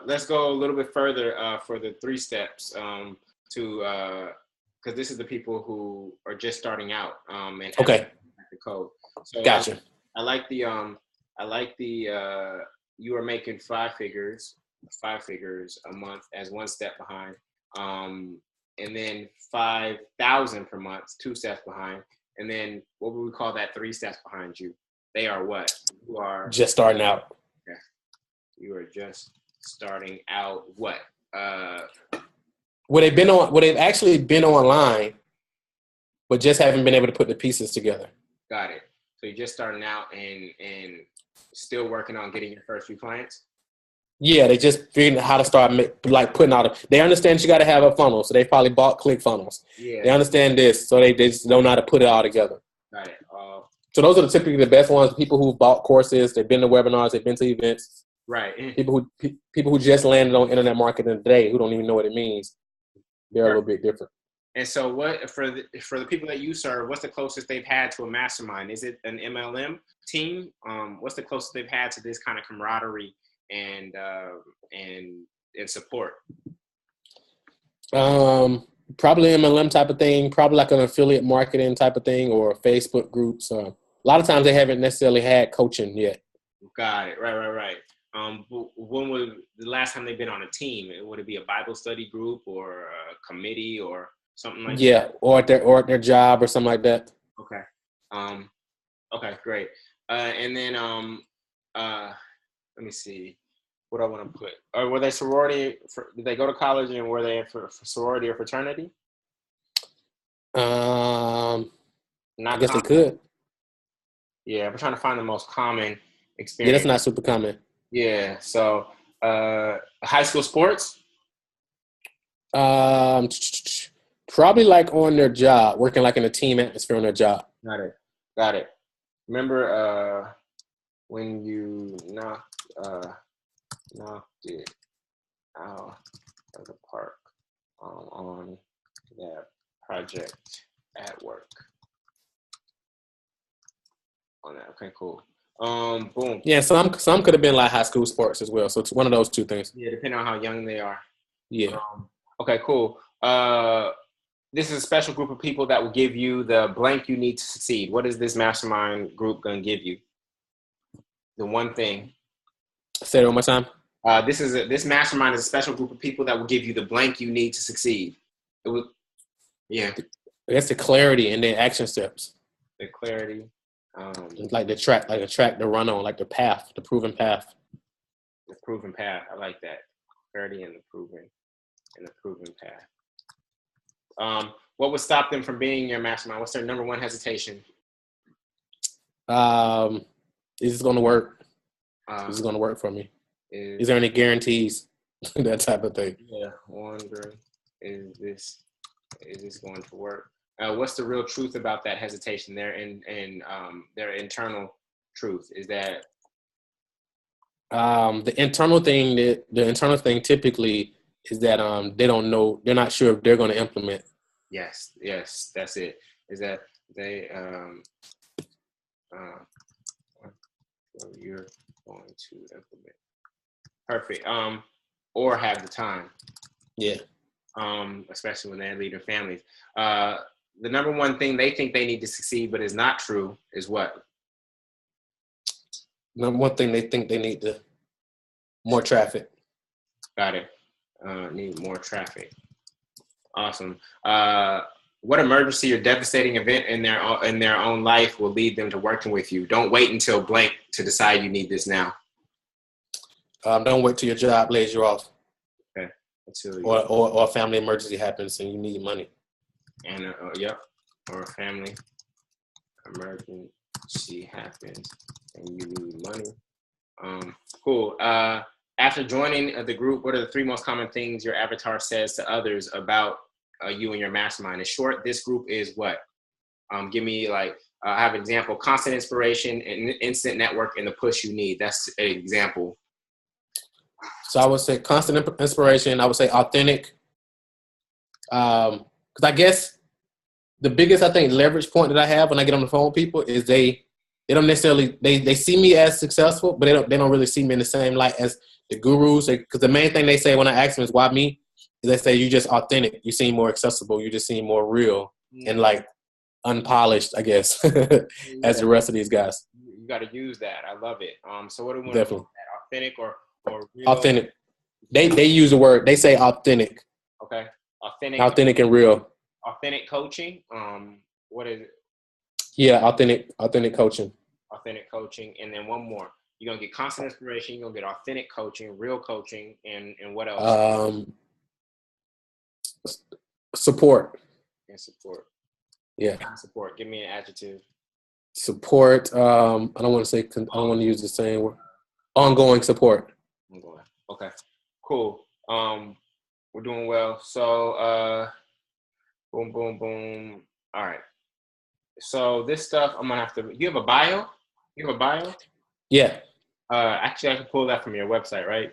Let's go a little bit further for the 3 steps because this is the people who are just starting out and okay. The code. So gotcha. I like the you are making 5 figures a month as 1 step behind, and then 5,000 per month, 2 steps behind, and then what would we call that 3 steps behind you? They are what? You are just starting out. Okay. You are just starting out. What? They've actually been online, but just haven't been able to put the pieces together. Got it. So you're just starting out and still working on getting your first few clients? Yeah, they just figuring out how to start putting out they understand you got to have a funnel, so they probably bought ClickFunnels. Yeah. They understand this, so they just don't know how to put it all together. Got it. So those are typically the best ones. People who've bought courses, they've been to webinars, they've been to events. Right. People who just landed on internet marketing today who don't even know what it means. They're a little bit different. And so what for the people that you serve, what's the closest they've had to a mastermind? Is it an MLM team? What's the closest they've had to this kind of camaraderie and and support? Probably MLM type of thing, probably like an affiliate marketing type of thing, or Facebook groups. A lot of times they haven't necessarily had coaching yet. Got it. Right. When was the last time they've been on a team? Would it be a Bible study group or a committee or something like that? Yeah, or at their job or something like that. Okay. Okay, great. And then let me see what I want to put. Or were they sorority? Did they go to college and were they for sorority or fraternity? I Not guess common. they could. Yeah, we're trying to find the most common Yeah, experience. that's not super common. Yeah. So high school sports? Probably like on their job, working like in a team atmosphere on their job. Got it. Remember when you knocked it out of the park on that project at work? On that. Okay, cool. Boom. Yeah, some could have been like high school sports as well. So it's one of those two things. Yeah, depending on how young they are. Yeah. Okay, cool. This is a special group of people that will give you the blank you need to succeed. What is this mastermind group going to give you? The one thing. Say it one more time. This mastermind is a special group of people that will give you the blank you need to succeed. Yeah. I guess the clarity and the action steps. The clarity. Like the track to run on, like the path, the proven path. The proven path. I like that. Clarity and the proven path. What would stop them from being your mastermind? What's their number one hesitation? Is this going to work? Is this going to work for me? Is there any guarantees? That type of thing. Yeah, wondering, is this going to work? What's the real truth about that hesitation? Their internal truth is that the internal thing typically is that they don't know, they're not sure if they're going to implement. Yes, that's it. Is that they you're going to implement. Perfect. Or have the time. Yeah. Especially when they lead their families. The number one thing they think they need to succeed, but is not true, is what? Number one thing they think they need more traffic. Got it. Need more traffic. Awesome. What emergency or devastating event in their own life will lead them to working with you? Don't wait until blank to decide you need this now. Don't wait till your job lays you off. Okay. Or a family emergency happens and you need money. And or a family emergency happens and you need money. Cool. After joining the group, what are the 3 most common things your avatar says to others about you and your mastermind? In short, this group is what? Give me I have an example: constant inspiration, and instant network, and the push you need. That's an example. So I would say constant inspiration. I would say authentic. Because I guess the biggest, I think, leverage point that I have when I get on the phone with people is they don't necessarily, they see me as successful, but they don't really see me in the same light as the gurus. Because the main thing they say when I ask them is why me, is they say you just authentic. You seem more accessible. You just seem more real and unpolished, I guess, as the rest of these guys. You got to use that. I love it. So what do we want Definitely. to that? Authentic or real? Authentic. They use the word. They say authentic. Okay. Authentic and real. Authentic coaching. What is it? Yeah, authentic coaching. Authentic coaching, and then one more. You're gonna get constant inspiration. You're gonna get authentic coaching, real coaching, and what else? Support. And support. Yeah. Support. Give me an adjective. Support. I don't want to say. I don't want to use the same word. Ongoing support. Ongoing. Okay. Cool. We're doing well. So, boom, boom, boom. All right. So this stuff, I'm gonna have to. You have a bio? You have a bio? Yeah. Actually, I can pull that from your website, right?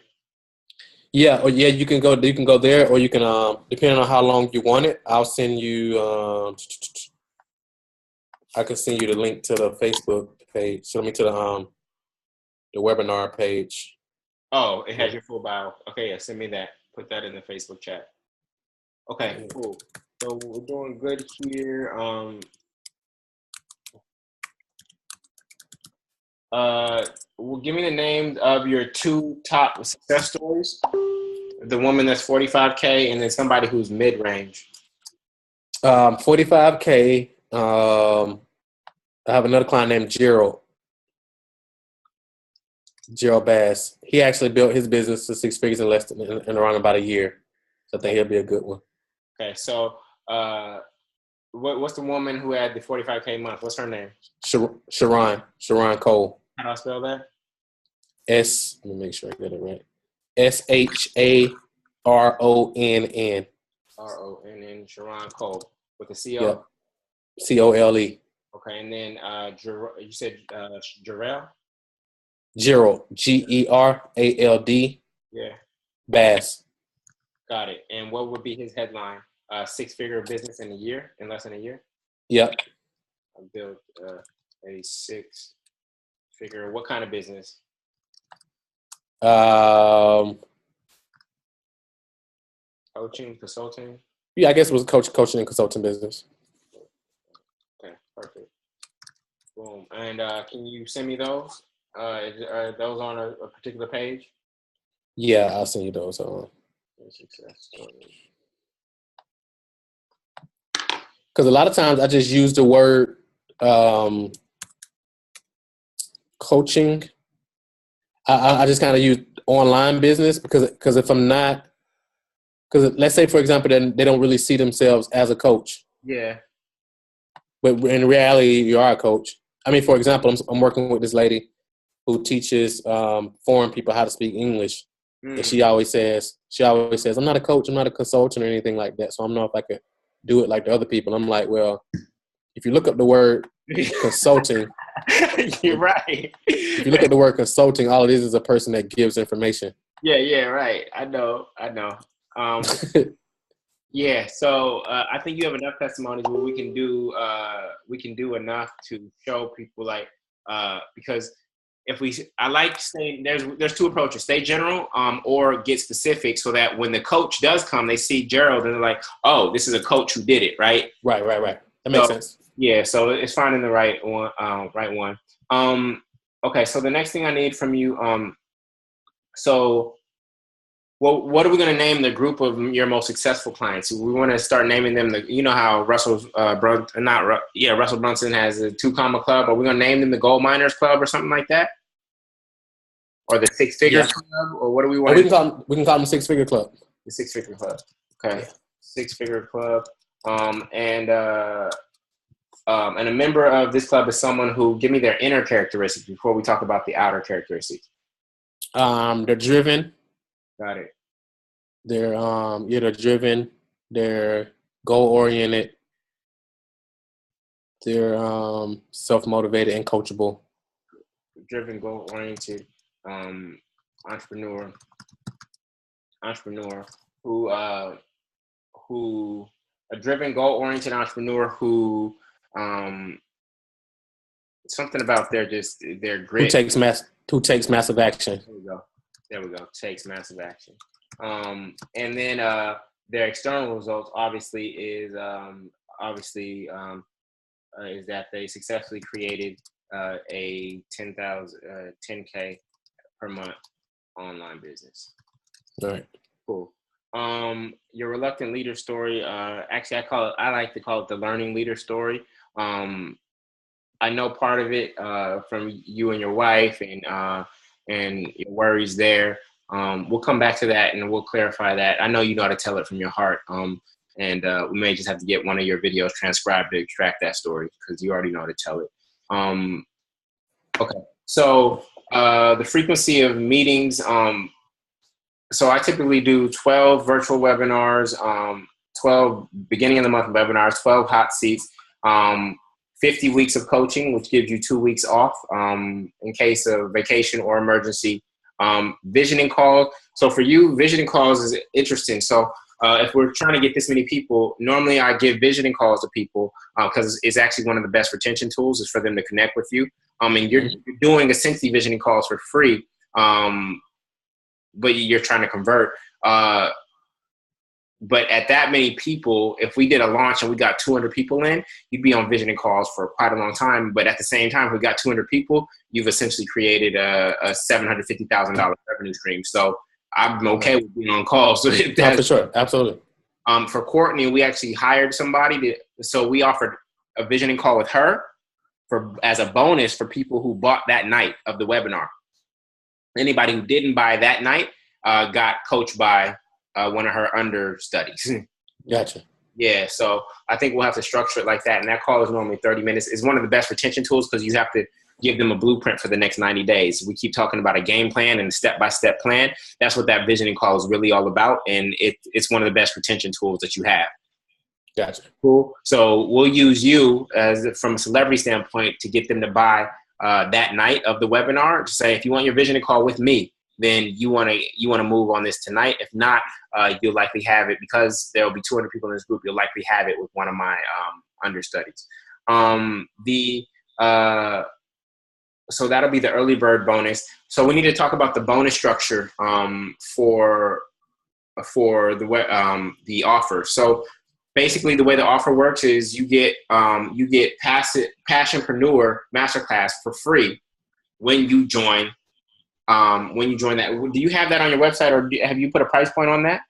Yeah. Or yeah, you can go. You can go there, or you can. Depending on how long you want it, I'll send you. I can send you the link to the Facebook page. Send me to the webinar page. Oh, it has your full bio. Okay, yeah, send me that. Put that in the Facebook chat. Okay, cool. So we're doing good here. Well, give me the name of your 2 top success stories. The woman that's 45K, and then somebody who's mid-range. 45K. I have another client named Gerald Bass. He actually built his business to 6 figures in around about a year. So I think he'll be a good one. Okay, so what's the woman who had the 45K month? What's her name? Sharon Cole. How do I spell that? Let me make sure I get it right. SHARONN. RONN, Sharon Cole with a CO? Yep. COLE. Okay, and then you said Jarrell? Gerald, GERALD. Yeah. Bass. Got it. And what would be his headline? 6-figure business in less than a year? Yep. I built a 6-figure. What kind of business? Coaching, consulting? Yeah, I guess it was coaching and consulting business. Okay, perfect. Boom. And can you send me those? Are those on a particular page? Yeah, I'll send you those. Success stories. Because a lot of times I just use the word coaching. I just kind of use online business because if I'm not, because let's say, for example, then they don't really see themselves as a coach. Yeah. But in reality, you are a coach. I mean, for example, I'm working with this lady who teaches foreign people how to speak English. And she always says, I'm not a coach, I'm not a consultant or anything like that. So I don't know if I could do it like the other people. I'm like, well, if you look up the word consulting, you're right. If you look at the word consulting, all it is a person that gives information. Yeah, right. I know. Yeah, so I think you have enough testimonies where we can do enough to show people because I like saying there's 2 approaches: stay general or get specific, so that when the coach does come, they see Gerald and they're like, oh, this is a coach who did it, right? Right. That makes sense. Yeah, so it's finding the right one. Okay, so the next thing I need from you, well, what are we going to name the group of your most successful clients? We want to start naming them. You know how Russell Brunson has a 2 Comma Club. Are we going to name them the Gold Miners Club or something like that, or the 6-figure club, or what do we want? We can call them 6-figure club. The 6-figure club. Okay, yeah. 6-figure club. And a member of this club is someone who give me their inner characteristics before we talk about the outer characteristics. They're driven. Got it. They're they're driven. They're goal-oriented. They're self-motivated and coachable. Driven, goal-oriented, entrepreneur who a driven, goal-oriented entrepreneur who something about their grit. Who takes massive action. There we go. Takes massive action. And then their external results obviously is that they successfully created a 10K per month online business. All right. Cool. Your reluctant leader story. Actually, I like to call it the learning leader story. I know part of it from you and your wife and your worries there. We'll come back to that and we'll clarify that. I know you know how to tell it from your heart. And we may just have to get one of your videos transcribed to extract that story because you already know how to tell it. Okay. So the frequency of meetings. So I typically do 12 virtual webinars, 12 beginning of the month webinars, 12 hot seats, 50 weeks of coaching, which gives you 2 weeks off in case of vacation or emergency. Visioning calls. So for you, visioning calls is interesting. So if we're trying to get this many people, normally I give visioning calls to people because it's actually one of the best retention tools is for them to connect with you. And you're doing essentially visioning calls for free. but you're trying to convert. But at that many people, if we did a launch and we got 200 people in, you'd be on visioning calls for quite a long time. But at the same time, if we got 200 people, you've essentially created a $750,000 revenue stream. So I'm okay with being on calls. So for sure. Absolutely. For Courtney, we actually hired somebody so we offered a visioning call with her as a bonus for people who bought that night of the webinar. Anybody who didn't buy that night got coached by one of her understudies. Gotcha. Yeah, so I think we'll have to structure it like that. And that call is normally 30 minutes. It's one of the best retention tools because you have to give them a blueprint for the next 90 days. We keep talking about a game plan and a step-by-step plan. That's what that visioning call is really all about. And it's one of the best retention tools that you have. Gotcha. Cool. So we'll use you from a celebrity standpoint to get them to buy that night of the webinar. To say, if you want your visioning call with me, then you want to move on this tonight. If not, you'll likely have it because there will be 200 people in this group. You'll likely have it with one of my understudies. So that'll be the early bird bonus. So we need to talk about the bonus structure for the offer. So basically, the way the offer works is you get Passionpreneur Masterclass for free when you join. That, do you have that on your website, or have you put a price point on that?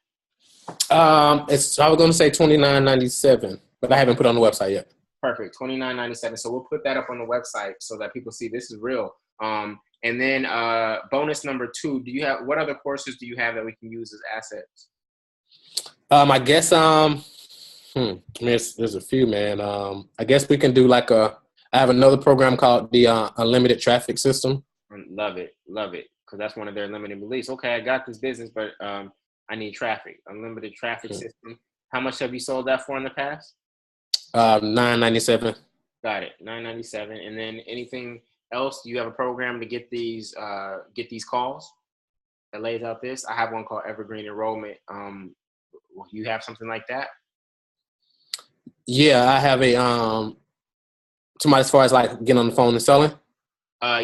I was going to say $29.97, but I haven't put it on the website yet. Perfect, $29.97. So we'll put that up on the website so that people see this is real. And then bonus number 2, what other courses do you have that we can use as assets? I guess there's a few, man. I guess we can do I have another program called the Unlimited Traffic System. Love it, because that's one of their limited beliefs. Okay, I got this business, but I need traffic. Unlimited Traffic System. How much have you sold that for in the past? $9.97. Got it, $9.97. And then anything else? Do you have a program to get these calls that lays out this? I have one called Evergreen Enrollment. You have something like that? Yeah, I have somebody as far as getting on the phone and selling.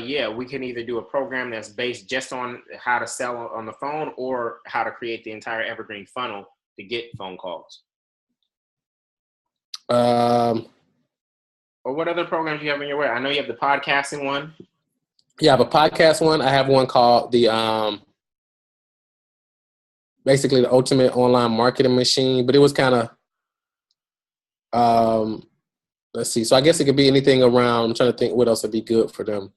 Yeah, we can either do a program that's based just on how to sell on the phone or how to create the entire Evergreen funnel to get phone calls. Or what other programs do you have in your way? I know you have the podcasting one. Yeah, I have a podcast one. I have one called the basically the ultimate online marketing machine, but it was kind of let's see. So I guess it could be anything around. I'm trying to think what else would be good for them.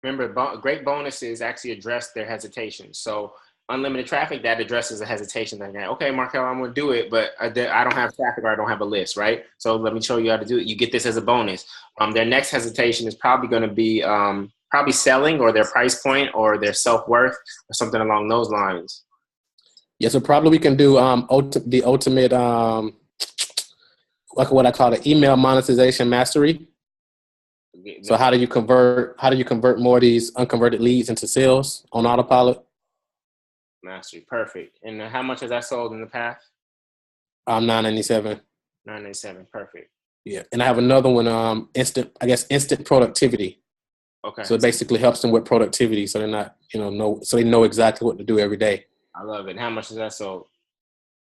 Remember, great bonuses actually address their hesitation. So unlimited traffic, that addresses a hesitation. That okay, Marquel, I'm going to do it, but I don't have traffic or I don't have a list, right? So let me show you how to do it. You get this as a bonus. Their next hesitation is probably going to be probably selling or their price point or their self-worth or something along those lines. Yeah, so probably we can do the ultimate, what I call the email monetization mastery. So how do you convert more of these unconverted leads into sales on autopilot? Mastery, perfect. And how much has that sold in the past? $9.97. $9.97, perfect. Yeah, and I have another one, instant productivity. Okay. So it basically helps them with productivity, so they're not, so they know exactly what to do every day. I love it. And how much has that sold?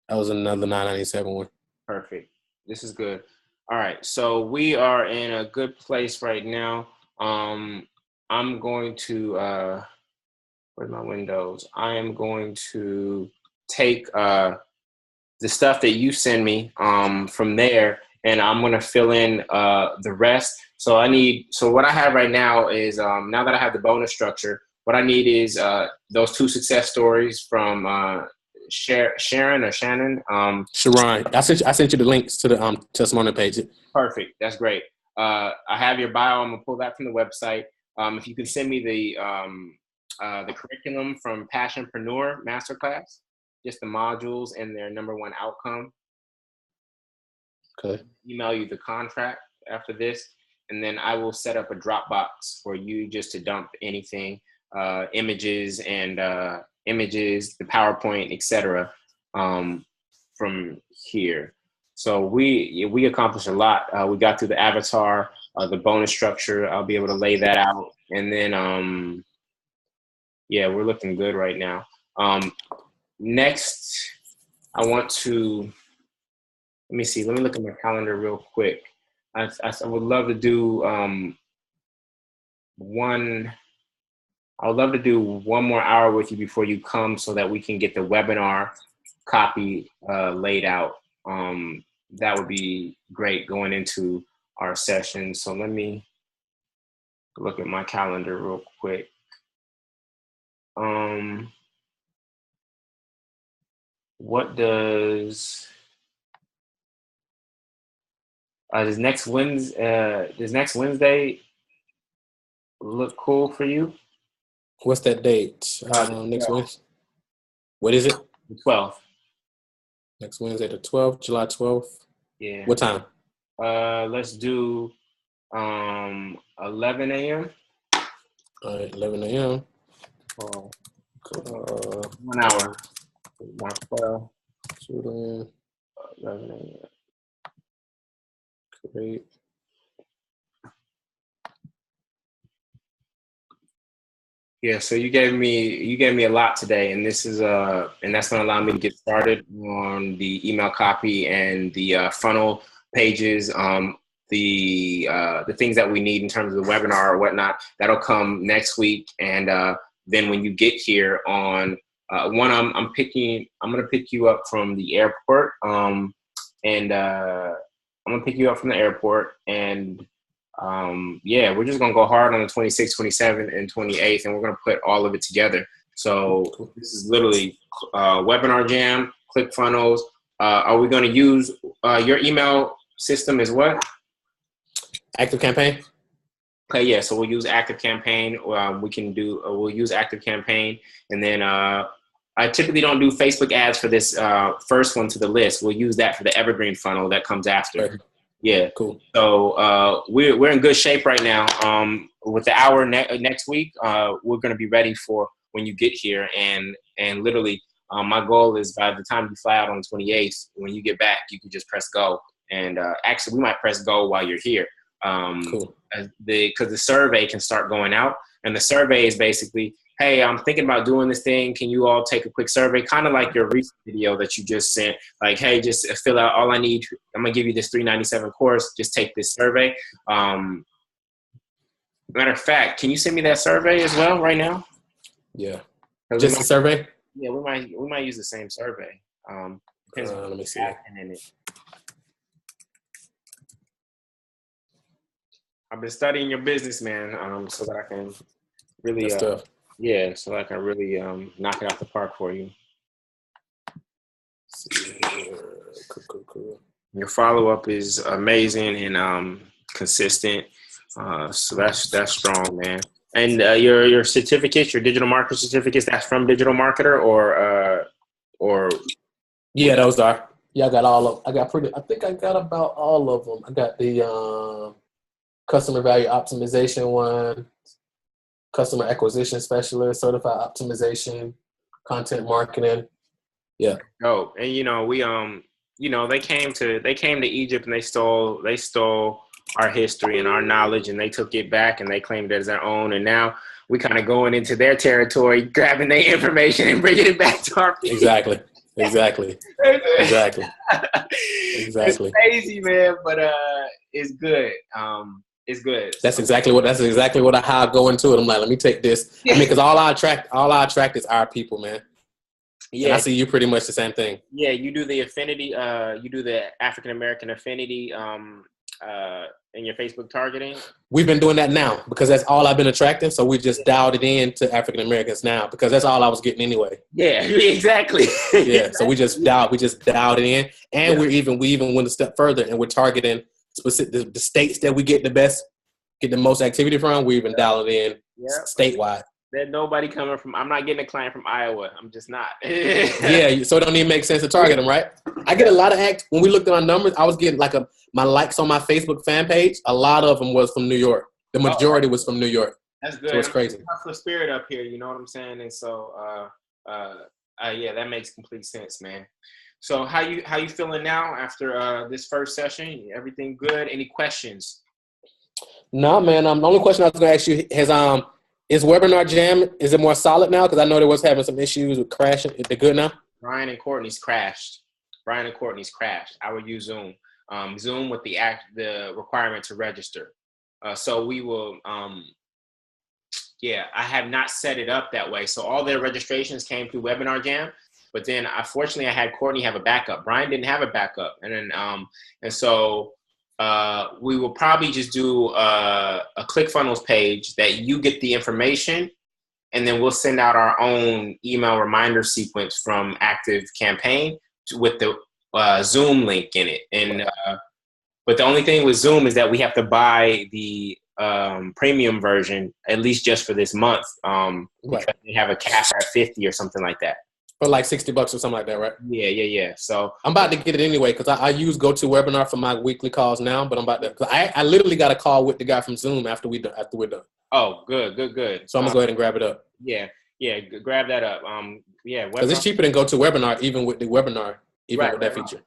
That was another $9.97 one. Perfect. This is good. All right, so we are in a good place right now. I'm going to where's my windows? I am going to take the stuff that you send me from there, and I'm going to fill in the rest. So what I have right now is now that I have the bonus structure, what I need is those 2 success stories from Sharon or Shannon. Sharon. I sent you the links to the testimonial page. Perfect. That's great. I have your bio. I'm gonna pull that from the website. If you can send me the curriculum from Passionpreneur Masterclass, just the modules and their number 1 outcome. Okay. Email you the contract after this, and then I will set up a Dropbox for you just to dump anything, images, the PowerPoint, etc. From here. So we accomplished a lot. We got through the avatar, the bonus structure. I'll be able to lay that out, and then Yeah, we're looking good right now. Next, I want to, let me see. Let me look at my calendar real quick. I would love to do one. I would love to do one more hour with you before you come, so that we can get the webinar copy laid out. That would be great going into our session. So let me look at my calendar real quick. What does next Wednesday look cool for you? What's that date? Next Wednesday. What is it? The 12th. Next Wednesday, the 12th, July 12th. Yeah. What time? Let's do 11 a.m. All right, 11 a.m. 1 hour. Marquel. Jullien. 11 a.m. Great. Yeah, so you gave me a lot today, and this is and that's going to allow me to get started on the email copy and the funnel pages, the things that we need in terms of the webinar or whatnot. That'll come next week, and then when you get here on I'm going to pick you up from the airport, and I'm going to pick you up from the airport, and yeah, we're just going to go hard on the 26th, 27th, and 28th, and we're going to put all of it together. So this is literally webinar jam, ClickFunnels. Are we going to use your email system as what? ActiveCampaign. Okay, yeah, so we'll use ActiveCampaign. We'll use ActiveCampaign, and then I typically don't do Facebook ads for this first one to the list. We'll use that for the evergreen funnel that comes after. Right. Yeah, cool. So we're in good shape right now. With the hour next week, we're going to be ready for when you get here, and literally, my goal is by the time you fly out on the 28th, when you get back, you can just press go. And actually, we might press go while you're here. Cool. Because the survey can start going out, and the survey is basically, hey, I'm thinking about doing this thing. Can you all take a quick survey? Kind of like your recent video that you just sent. Like, hey, just fill out all I need. I'm going to give you this $397 course. Just take this survey. Matter of fact, can you send me that survey as well right now? Yeah. Just a survey? Yeah, we might use the same survey. Depends on let me see. in it. I've been studying your business, man, so that I can really, so I can really knock it out the park for you. Cool. Your follow-up is amazing and consistent, so that's strong, man. And your certificates, your digital marketer certificates, that's from Digital Marketer or? Yeah, those are. Yeah, I got all of. I think I got about all of them. I got the customer value optimization one, customer acquisition specialist, certified optimization, content marketing. Yeah. Oh, and we they came to Egypt and they stole our history and our knowledge, and they took it back and they claimed it as their own, and now we kind of going into their territory, grabbing their information and bringing it back to our people. Exactly. It's crazy, man, but it's good. It's good. That's exactly what how I go into it. I'm like, let me take this. I mean, because all I attract is our people, man. Yeah, and I see you pretty much the same thing. Yeah, you do the affinity. You do the African American affinity. In your Facebook targeting. We've been doing that now because that's all I've been attracting. So we just dialed it in to African Americans now because that's all I was getting anyway. Yeah, exactly. Yeah, so we just dialed it in, and we even went a step further, and we're targeting specific the states that we get the most activity from. We even dialed it in statewide. There's nobody coming from. I'm not getting a client from Iowa. I'm just not. Yeah, so it don't even make sense to target them, right? I get a lot of when we looked at our numbers, I was getting my likes on my Facebook fan page. A lot of them was from New York. The majority was from New York. That's good. So it's crazy. Hustler spirit up here. You know what I'm saying? And so, yeah, that makes complete sense, man. So how you feeling now after this first session? Everything good? Any questions? No, man. The only question I was going to ask you is Is Webinar Jam, is it more solid now? Because I know they was having some issues with crashing. Is it good now? Brian and Courtney's crashed. I would use Zoom. Zoom with the requirement to register. So we will, I have not set it up that way. So all their registrations came through Webinar Jam, but then unfortunately I had Courtney have a backup. Brian didn't have a backup. And then, so we will probably just do a ClickFunnels page that you get the information, and then we'll send out our own email reminder sequence from Active Campaign with the Zoom link in it. And but the only thing with Zoom is that we have to buy the premium version, at least just for this month, because they have a cap at 50 or something like that. For like $60 or something like that, right? Yeah. So I'm about to get it anyway because I use GoToWebinar for my weekly calls now. But I'm about to. Cause I literally got a call with the guy from Zoom after we're done. Oh, good. So I'm gonna go ahead and grab it up. Yeah, grab that up. Because it's cheaper than GoToWebinar, even with the webinar, with that feature.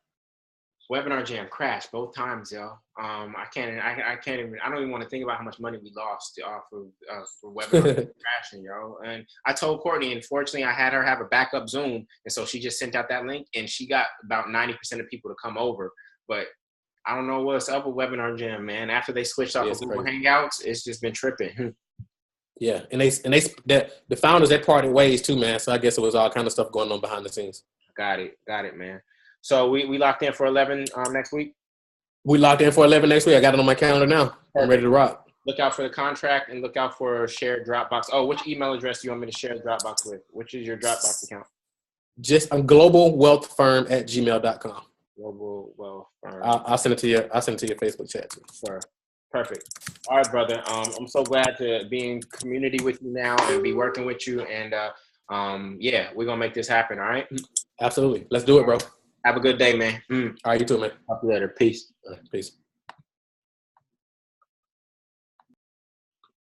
Webinar Jam crashed both times, yo. I can't even. I don't even want to think about how much money we lost for Webinar crashing, yo. And I told Courtney, unfortunately, I had her have a backup Zoom, and so she just sent out that link, and she got about 90% of people to come over. But I don't know what's up with Webinar Jam, man. After they switched off of Google Hangouts, it's just been tripping. Yeah, and the founders, they parted ways too, man. So I guess it was all kind of stuff going on behind the scenes. Got it, man. So we locked in for 11 next week? We locked in for 11 next week. I got it on my calendar now. Perfect. I'm ready to rock. Look out for the contract and look out for shared Dropbox. Oh, which email address do you want me to share the Dropbox with? Which is your Dropbox account? Just globalwealthfirm@gmail.com. Global Wealth Firm. I'll send it to you. I'll send it to your Facebook chat too. Sure. Perfect. All right, brother. I'm so glad to be in community with you now and be working with you. And we're gonna make this happen. All right. Absolutely. Let's do it, bro. Have a good day, man. All right, you too, man. Talk to you later. Peace. All right, peace.